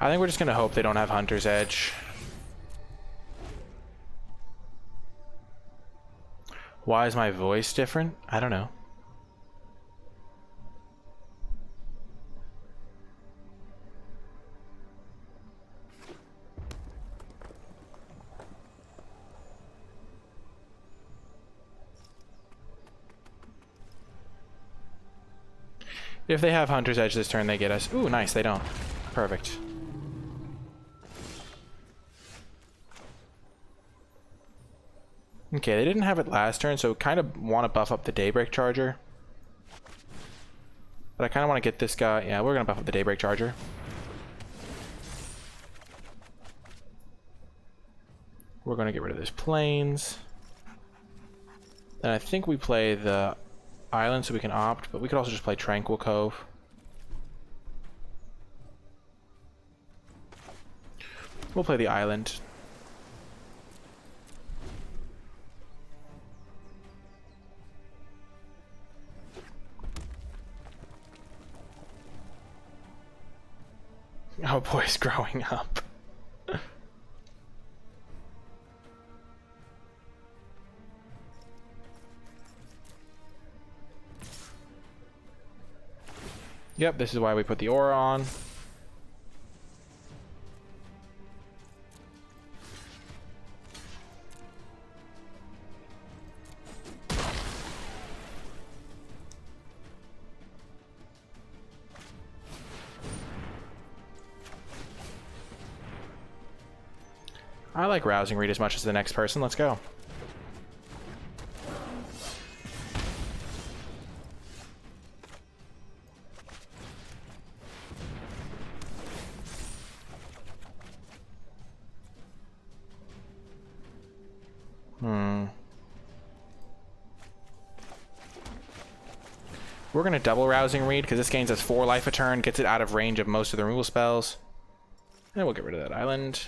I think we're just gonna hope they don't have Hunter's Edge. Why is my voice different? I don't know. If they have Hunter's Edge this turn, they get us. Ooh, nice, they don't. Perfect. Okay, they didn't have it last turn, so kind of want to buff up the Daybreak Charger. But I kind of want to get this guy. Yeah, we're going to buff up the Daybreak Charger. We're going to get rid of this Plains. Then I think we play the Island so we can opt, but we could also just play Tranquil Cove. We'll play the Island. Oh boy, it's growing up. Yep, this is why we put the aura on. I like Rousing Read as much as the next person. Let's go. We're going to double Rousing Read because this gains us 4 life a turn, gets it out of range of most of the removal spells. And we'll get rid of that island.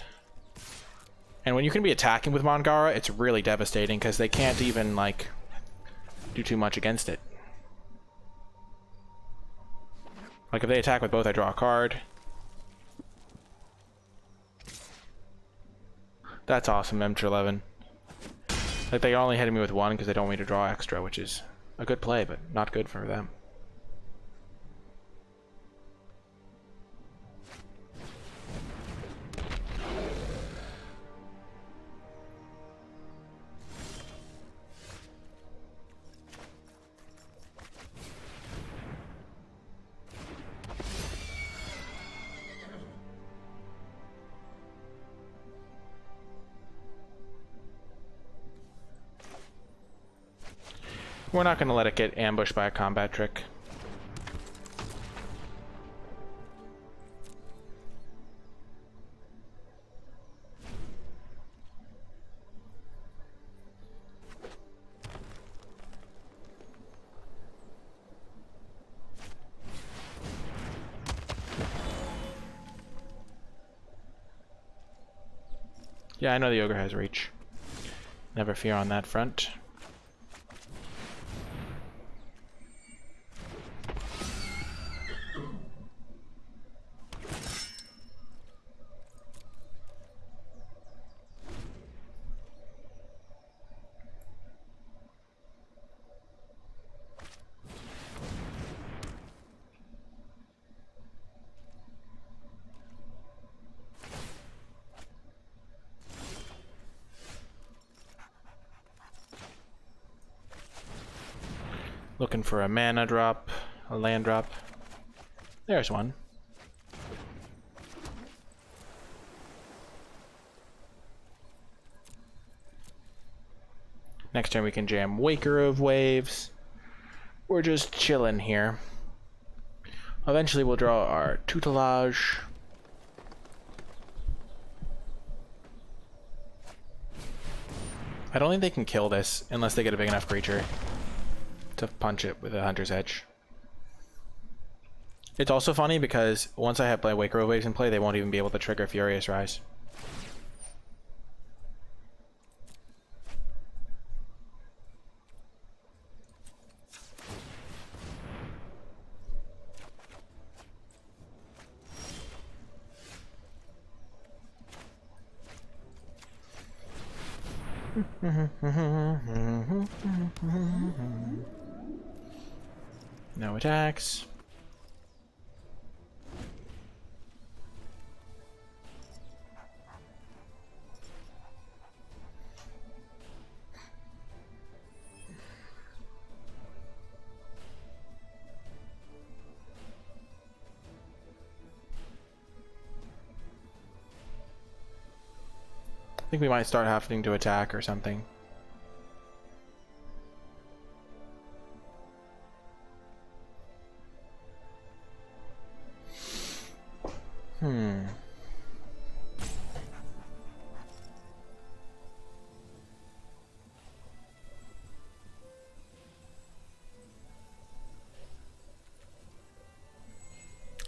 And when you can be attacking with Mangara, it's really devastating because they can't even, like, do too much against it. Like, if they attack with both, I draw a card. That's awesome, M11. Like, they only hitting me with 1 because they don't want me to draw extra, which is a good play, but not good for them. We're not going to let it get ambushed by a combat trick. Yeah, I know the ogre has reach. Never fear on that front. Looking for a mana drop, a land drop. There's one. Next turn we can jam Waker of Waves. We're just chilling here. Eventually we'll draw our tutelage. I don't think they can kill this unless they get a big enough creature to punch it with a Hunter's Edge. It's also funny because once I have Waker of Waves in play, they won't even be able to trigger Furious Rise. No attacks. I think we might start having to attack or something.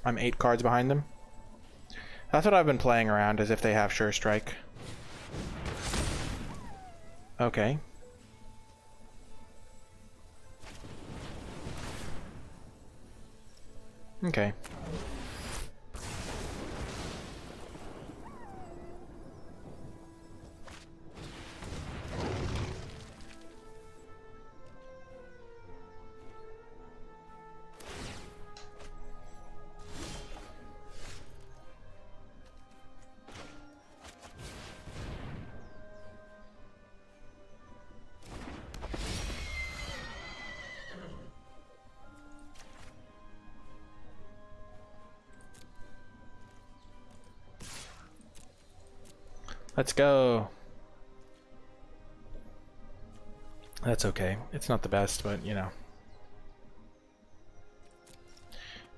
I'm 8 cards behind them. That's what I've been playing around, as if they have Sure Strike. Okay. Okay. Let's go. That's okay. It's not the best, but you know.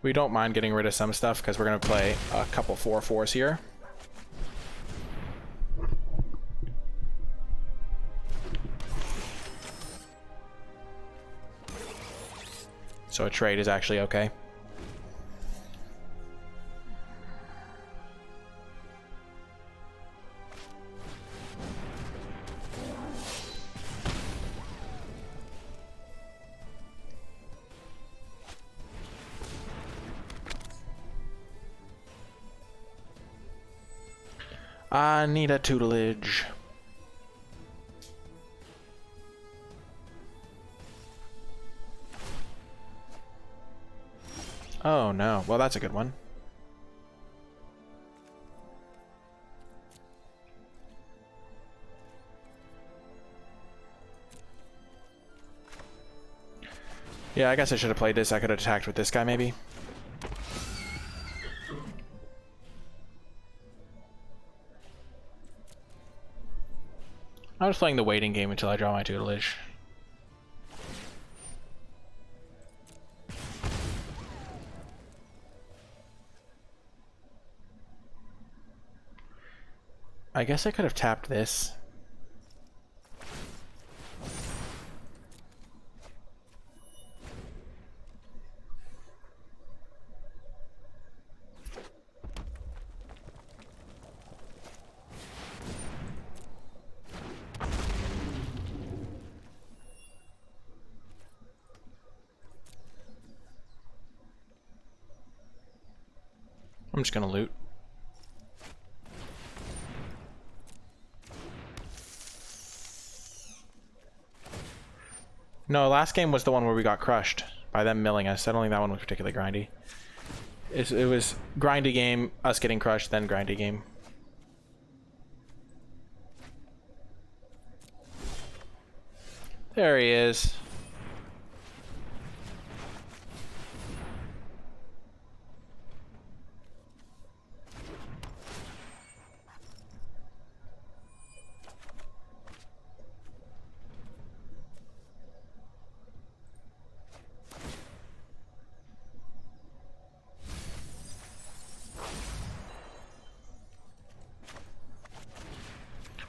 We don't mind getting rid of some stuff because we're going to play a couple 4/4s here. So a trade is actually okay. I need a tutelage. Oh no. Well, that's a good one. Yeah, I guess I should have played this. I could have attacked with this guy, maybe. I was playing the waiting game until I draw my tutelage. I guess I could have tapped this. I'm just gonna loot. No, last game was the one where we got crushed by them milling us. I don't think that one was particularly grindy. It was grindy game, us getting crushed, then grindy game. There he is.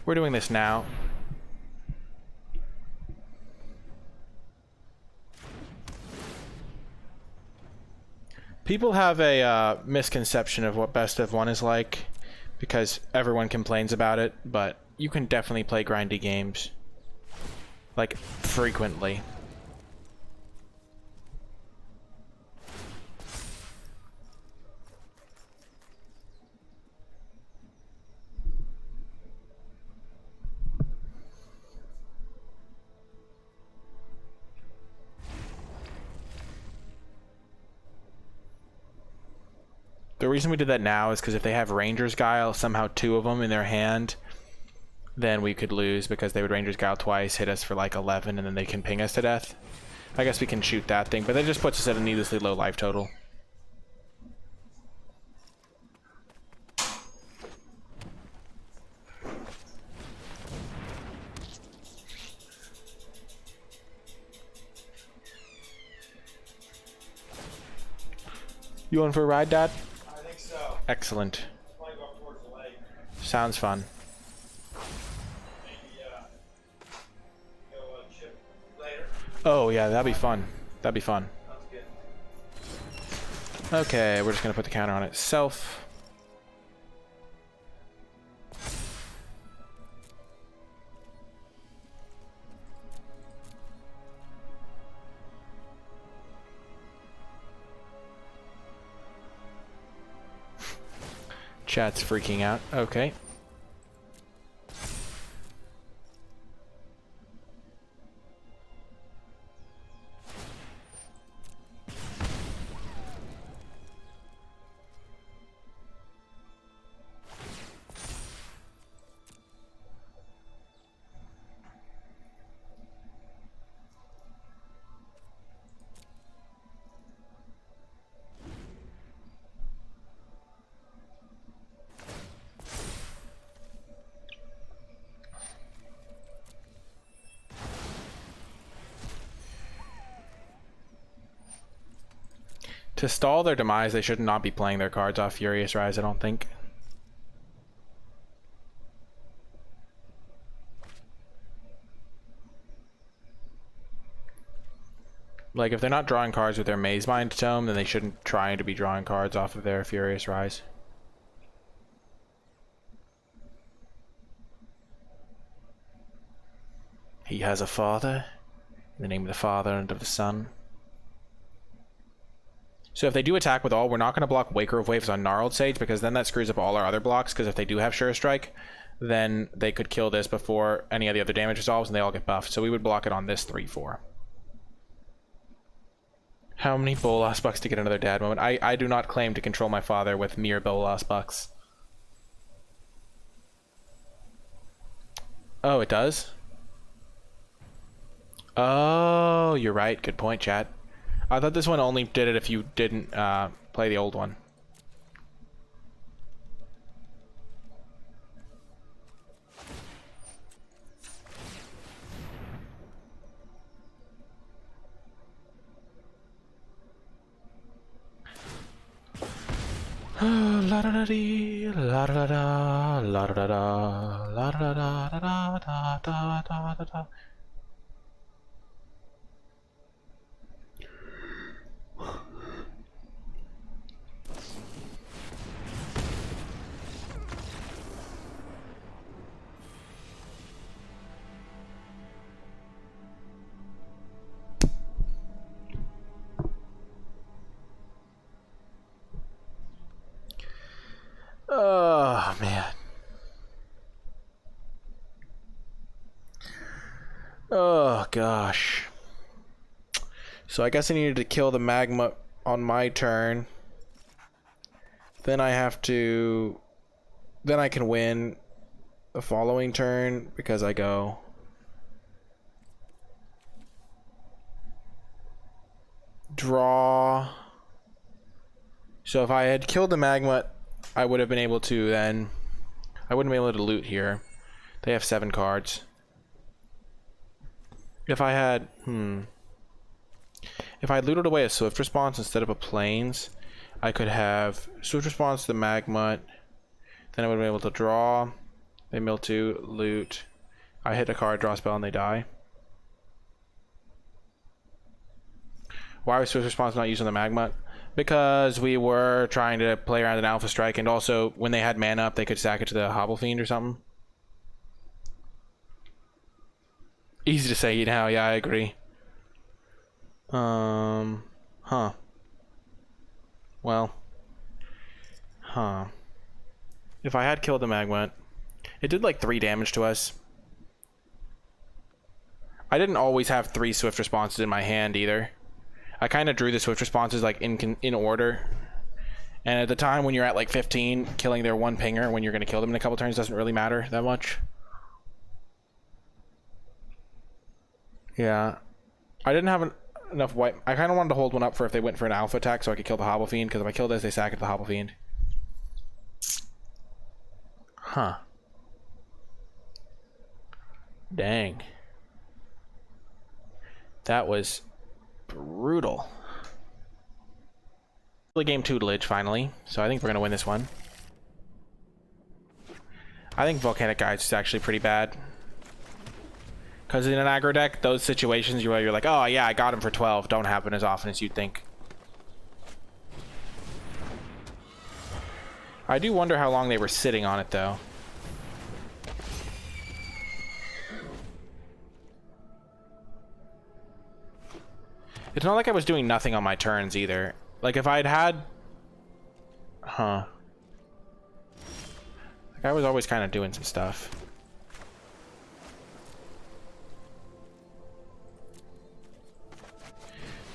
We're doing this now. People have a misconception of what best of one is like because everyone complains about it, but you can definitely play grindy games. Like, frequently. The reason we did that now is because if they have Ranger's Guile, somehow 2 of them in their hand, then we could lose because they would Ranger's Guile twice, hit us for like 11, and then they can ping us to death. I guess we can shoot that thing, but that just puts us at a needlessly low life total. You on for a ride, Dad? I think so. Excellent. Might go up towards the lake. Sounds fun. Maybe go chip later. Oh yeah, that'd be fun. That'd be fun. Sounds good. Okay, we're just gonna put the counter on itself. Chat's freaking out. Okay. To stall their demise, they should not be playing their cards off Furious Rise, I don't think. Like, if they're not drawing cards with their Maze Mind Tome, then they shouldn't try to be drawing cards off of their Furious Rise. He has a father, in the name of the Father and of the Son. So if they do attack with all, we're not going to block Waker of Waves on Gnarled Sage, because then that screws up all our other blocks, because if they do have Sure Strike, then they could kill this before any of the other damage resolves, and they all get buffed. So we would block it on this 3-4. How many Bolas bucks to get another dad moment? I do not claim to control my father with mere Bolas bucks. Oh, it does? Oh, you're right. Good point, chat. I thought this one only did it if you didn't play the old one. La da da dee, la da da, la da da, la da da da da da da da da. Oh man. Oh gosh. So I guess I needed to kill the magma on my turn. Then I have to... Then I can win the following turn because I go... Draw... So if I had killed the magma, I would have been able to then... I wouldn't be able to loot here. They have 7 cards. If I had... If I looted away a Swift Response instead of a Plains, I could have Swift Response to the Magmut. Then I would have been able to draw. They mill 2, loot. I hit a card, draw a spell, and they die. Why was Swift Response not used on the Magmut? Because we were trying to play around an Alpha Strike, and also when they had mana up, they could stack it to the Hobble Fiend or something. Easy to say, you know. Yeah, I agree. Huh. Well. Huh. If I had killed the Magmut, it did like 3 damage to us. I didn't always have 3 Swift Responses in my hand either. I kind of drew the Swift Responses like in order. And at the time when you're at like 15, killing their 1 pinger when you're going to kill them in a couple turns doesn't really matter that much. Yeah. I didn't have enough white. I kind of wanted to hold one up for if they went for an alpha attack so I could kill the Hobble Fiend, because if I kill this, they sack it to the Hobble Fiend. Huh. Dang. That was brutal. Game tutelage finally, so I think we're gonna win this one. I think Volcanic Guides is actually pretty bad, because in an aggro deck, those situations where you're like, oh yeah, I got him for 12, don't happen as often as you'd think. I do wonder how long they were sitting on it though. It's not like I was doing nothing on my turns either. Like if I'd had... Huh. Like I was always kind of doing some stuff.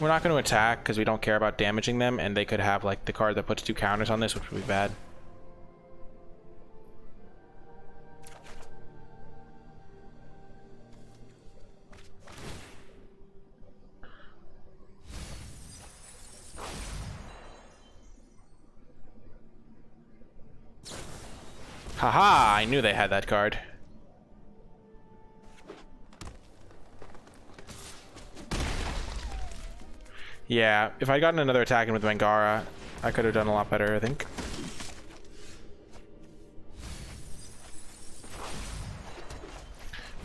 We're not going to attack because we don't care about damaging them, and they could have like the card that puts 2 counters on this, which would be bad. Haha, I knew they had that card. Yeah, if I'd gotten another attack in with Mangara, I could have done a lot better, I think.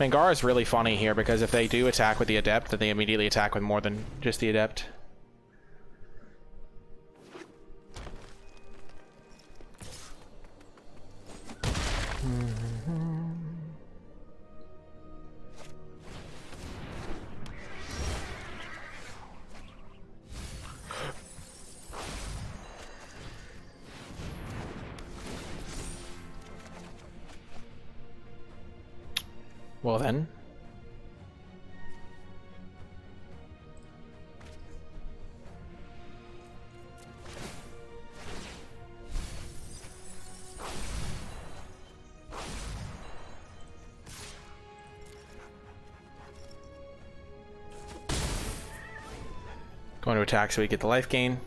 Mangara is really funny here because if they do attack with the Adept, then they immediately attack with more than just the Adept. Well then. Going to attack so we get the life gain.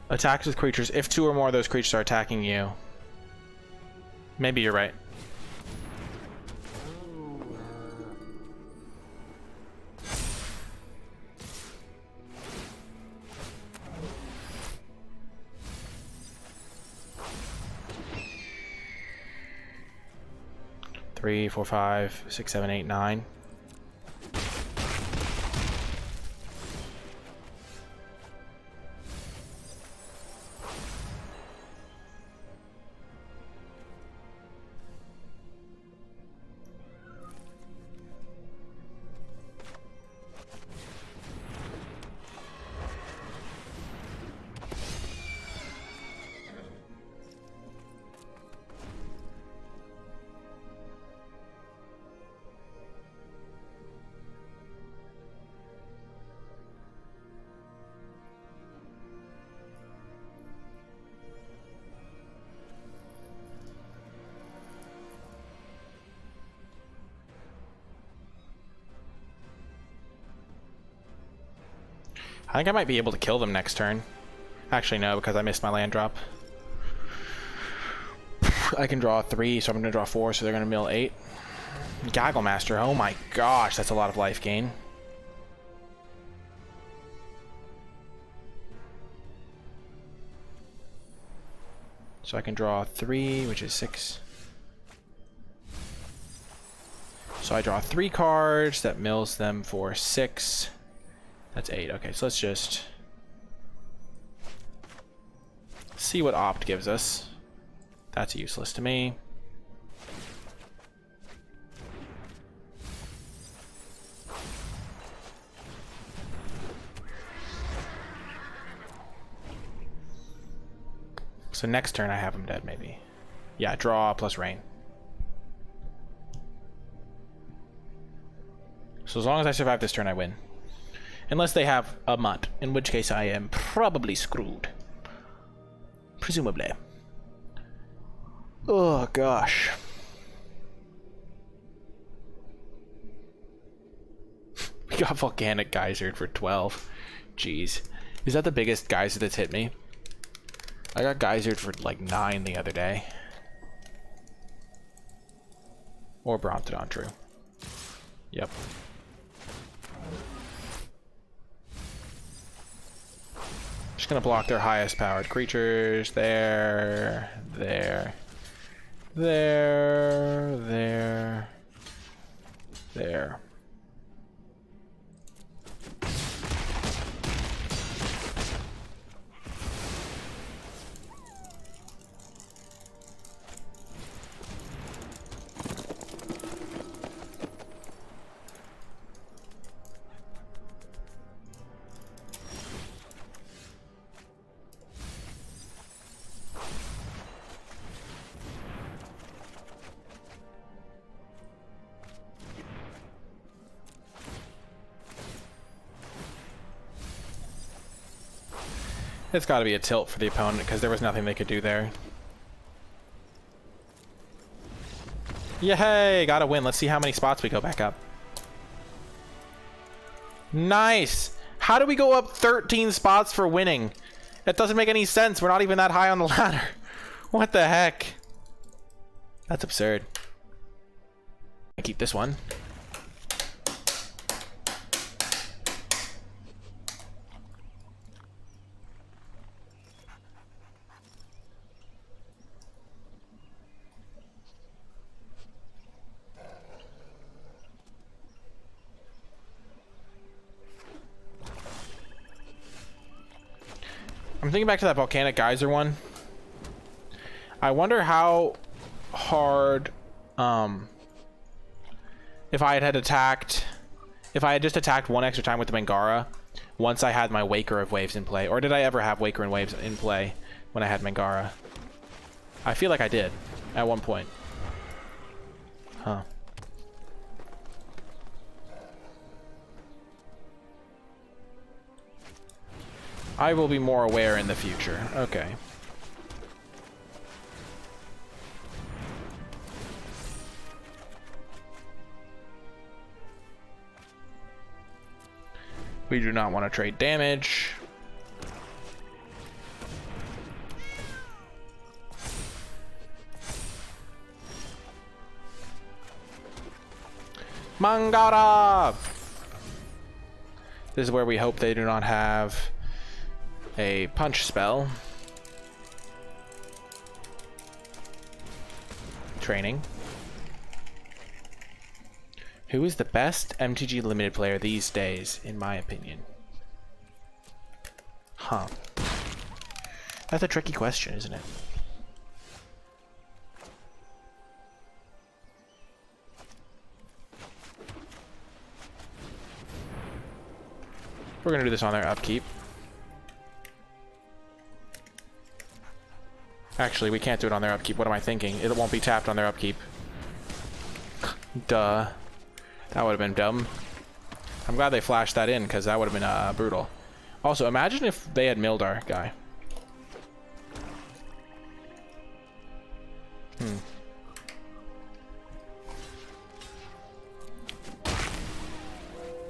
Attacks with creatures if 2 or more of those creatures are attacking you. Maybe you're right. 3, 4, 5, 6, 7, 8, 9. I think I might be able to kill them next turn. Actually, no, because I missed my land drop. I can draw 3, so I'm going to draw 4, so they're going to mill 8. Gaggle Master, oh my gosh, that's a lot of life gain. So I can draw 3, which is 6. So I draw 3 cards, that mills them for 6. That's 8. Okay, so let's just see what Opt gives us. That's useless to me. So next turn I have him dead, maybe. Yeah, draw plus rain. So as long as I survive this turn, I win. Unless they have a mutt, in which case I am probably screwed. Presumably. Oh, gosh. We got Volcanic Geysered for 12. Jeez. Is that the biggest geyser that's hit me? I got Geysered for like 9 the other day. Or Brontodon, true. Yep. Just gonna block their highest powered creatures. There. It's got to be a tilt for the opponent because there was nothing they could do there. Yay! Got to win. Let's see how many spots we go back up. Nice! How do we go up 13 spots for winning? That doesn't make any sense. We're not even that high on the ladder. What the heck? That's absurd. I keep this one. I'm thinking back to that Volcanic Geyser one. I wonder how hard, if I had just attacked one extra time with the Mangara once I had my Waker of Waves in play. Or did I ever have Waker and Waves in play when I had Mangara? I feel like I did at one point. Huh. I will be more aware in the future. Okay. We do not want to trade damage. Mangara! This is where we hope they do not have a punch spell. Training. Who is the best MTG Limited player these days, in my opinion? Huh. That's a tricky question, isn't it? We're gonna do this on their upkeep. Actually, we can't do it on their upkeep. What am I thinking? It won't be tapped on their upkeep. Duh. That would have been dumb. I'm glad they flashed that in, because that would have been brutal. Also, imagine if they had milled our guy.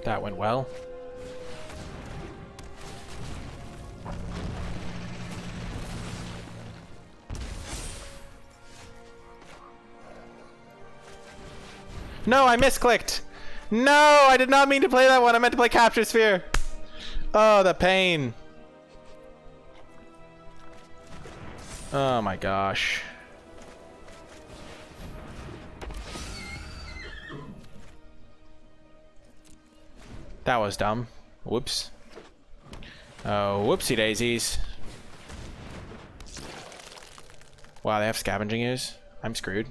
That went well. No, I misclicked. No, I did not mean to play that one. I meant to play Capture Sphere. Oh, the pain. Oh my gosh. That was dumb. Whoops. Oh, whoopsie daisies. Wow, they have scavenging ooze. I'm screwed.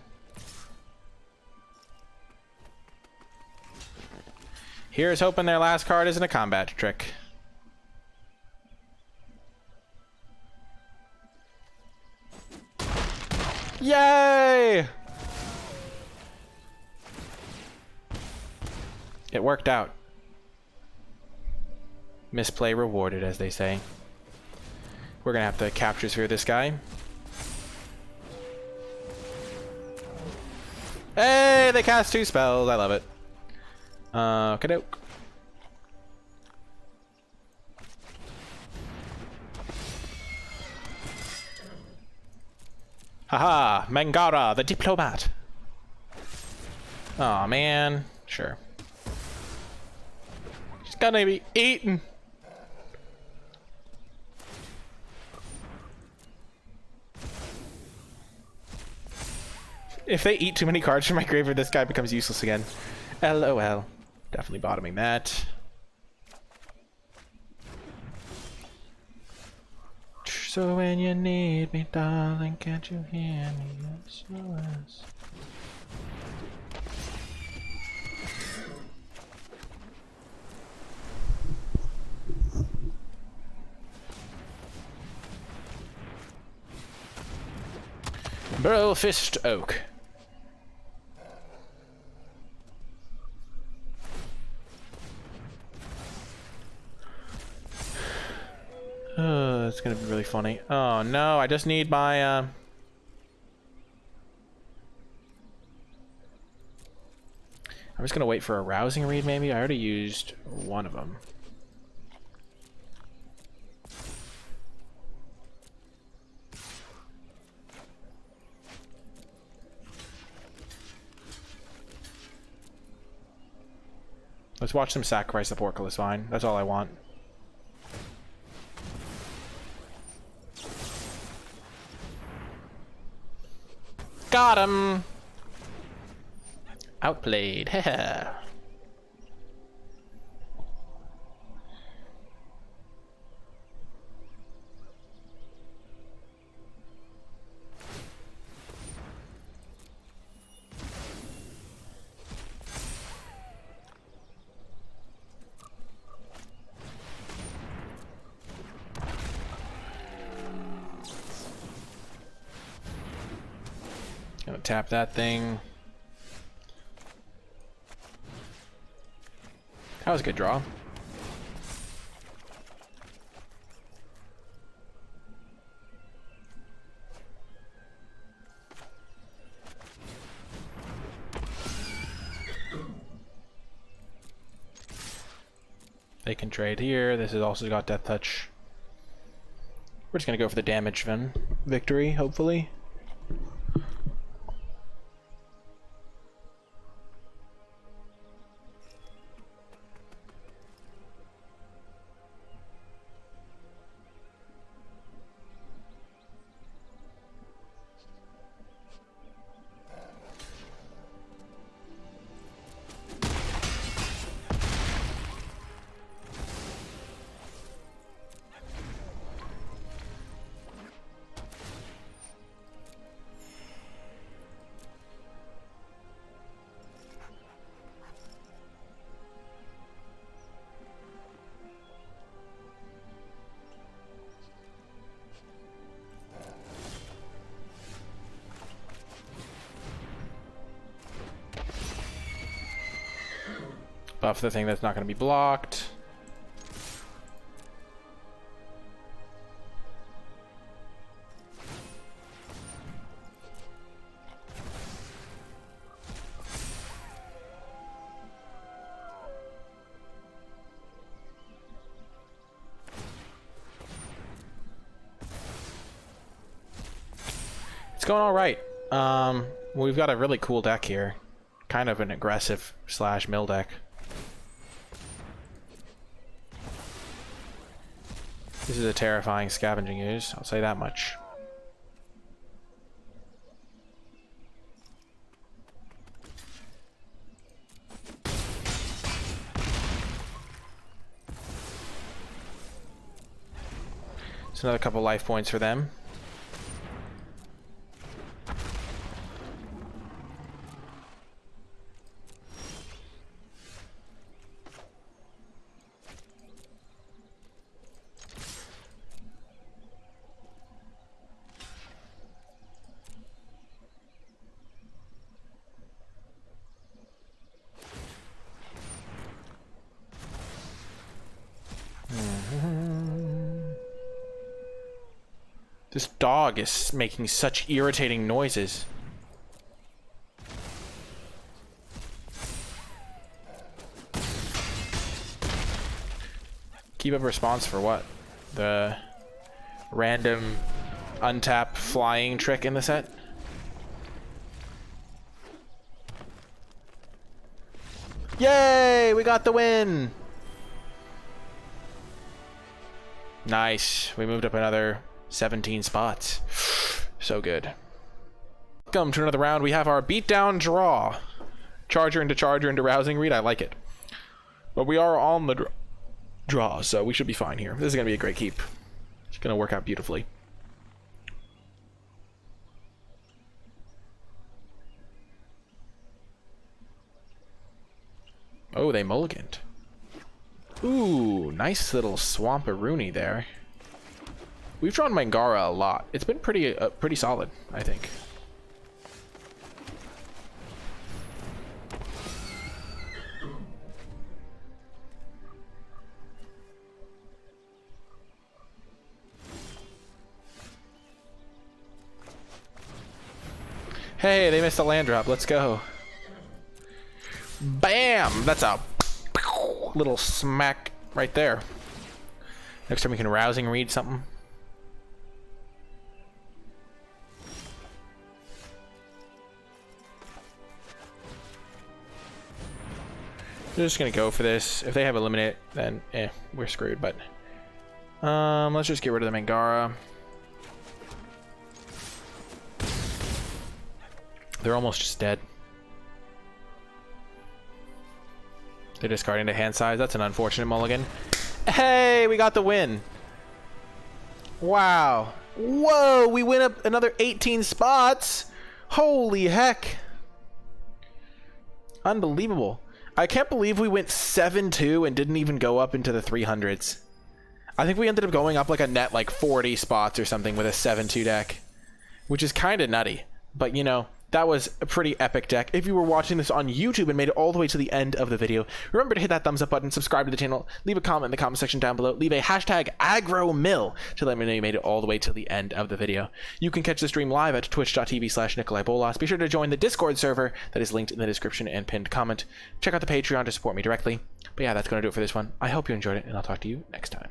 Here's hoping their last card isn't a combat trick. Yay! It worked out. Misplay rewarded, as they say. We're gonna have to capture sphere this guy. Hey, they cast 2 spells. I love it. Kadoke. Haha, Mangara, the diplomat. Aw, man. Sure. She's gonna be eaten. If they eat too many cards from my graveyard, this guy becomes useless again. LOL. Definitely bottoming that. So when you need me, darling, can't you hear me? SOS. Burl Fist Oak. It's gonna be really funny. Oh no, I just need my I'm just gonna wait for a rousing read maybe. I already used one of them. Let's watch them sacrifice the portcullis vine. That's all I want. Got him! Outplayed. Heh. Gonna tap that thing. That was a good draw. They can trade here. This has also got Death Touch. We're just gonna go for the damage then. Victory, hopefully. Buff the thing that's not going to be blocked. It's going all right. We've got a really cool deck here. Kind of an aggressive / mill deck. This is a terrifying scavenging ooze, I'll say that much. It's another couple life points for them. This dog is making such irritating noises. Keep up response for what? The random untap flying trick in the set? Yay! We got the win! Nice. We moved up another 17 spots. So good. Welcome to another round. We have our beatdown draw. Charger into rousing read. I like it. But we are on the draw, so we should be fine here. This is going to be a great keep. It's going to work out beautifully. Oh, they mulliganed. Ooh, nice little Swamperoonie there. We've drawn Mangara a lot. It's been pretty solid, I think. Hey, they missed a land drop. Let's go. Bam! That's a little smack right there. Next time we can rousing read something. They're just gonna go for this. If they have eliminate, then we're screwed. But let's just get rid of the Mangara. They're almost just dead. They're discarding to hand size. That's an unfortunate mulligan. Hey, we got the win. Wow. Whoa, we went up another 18 spots. Holy heck. Unbelievable. I can't believe we went 7-2 and didn't even go up into the 300s. I think we ended up going up like a net like 40 spots or something with a 7-2 deck, which is kind of nutty. But, you know, that was a pretty epic deck. If you were watching this on YouTube and made it all the way to the end of the video, remember to hit that thumbs up button, subscribe to the channel, leave a comment in the comment section down below, leave a hashtag #AgroMill to let me know you made it all the way to the end of the video. You can catch the stream live at twitch.tv/NicolaiBolas. Be sure to join the Discord server that is linked in the description and pinned comment. Check out the Patreon to support me directly. But yeah, that's going to do it for this one. I hope you enjoyed it, and I'll talk to you next time.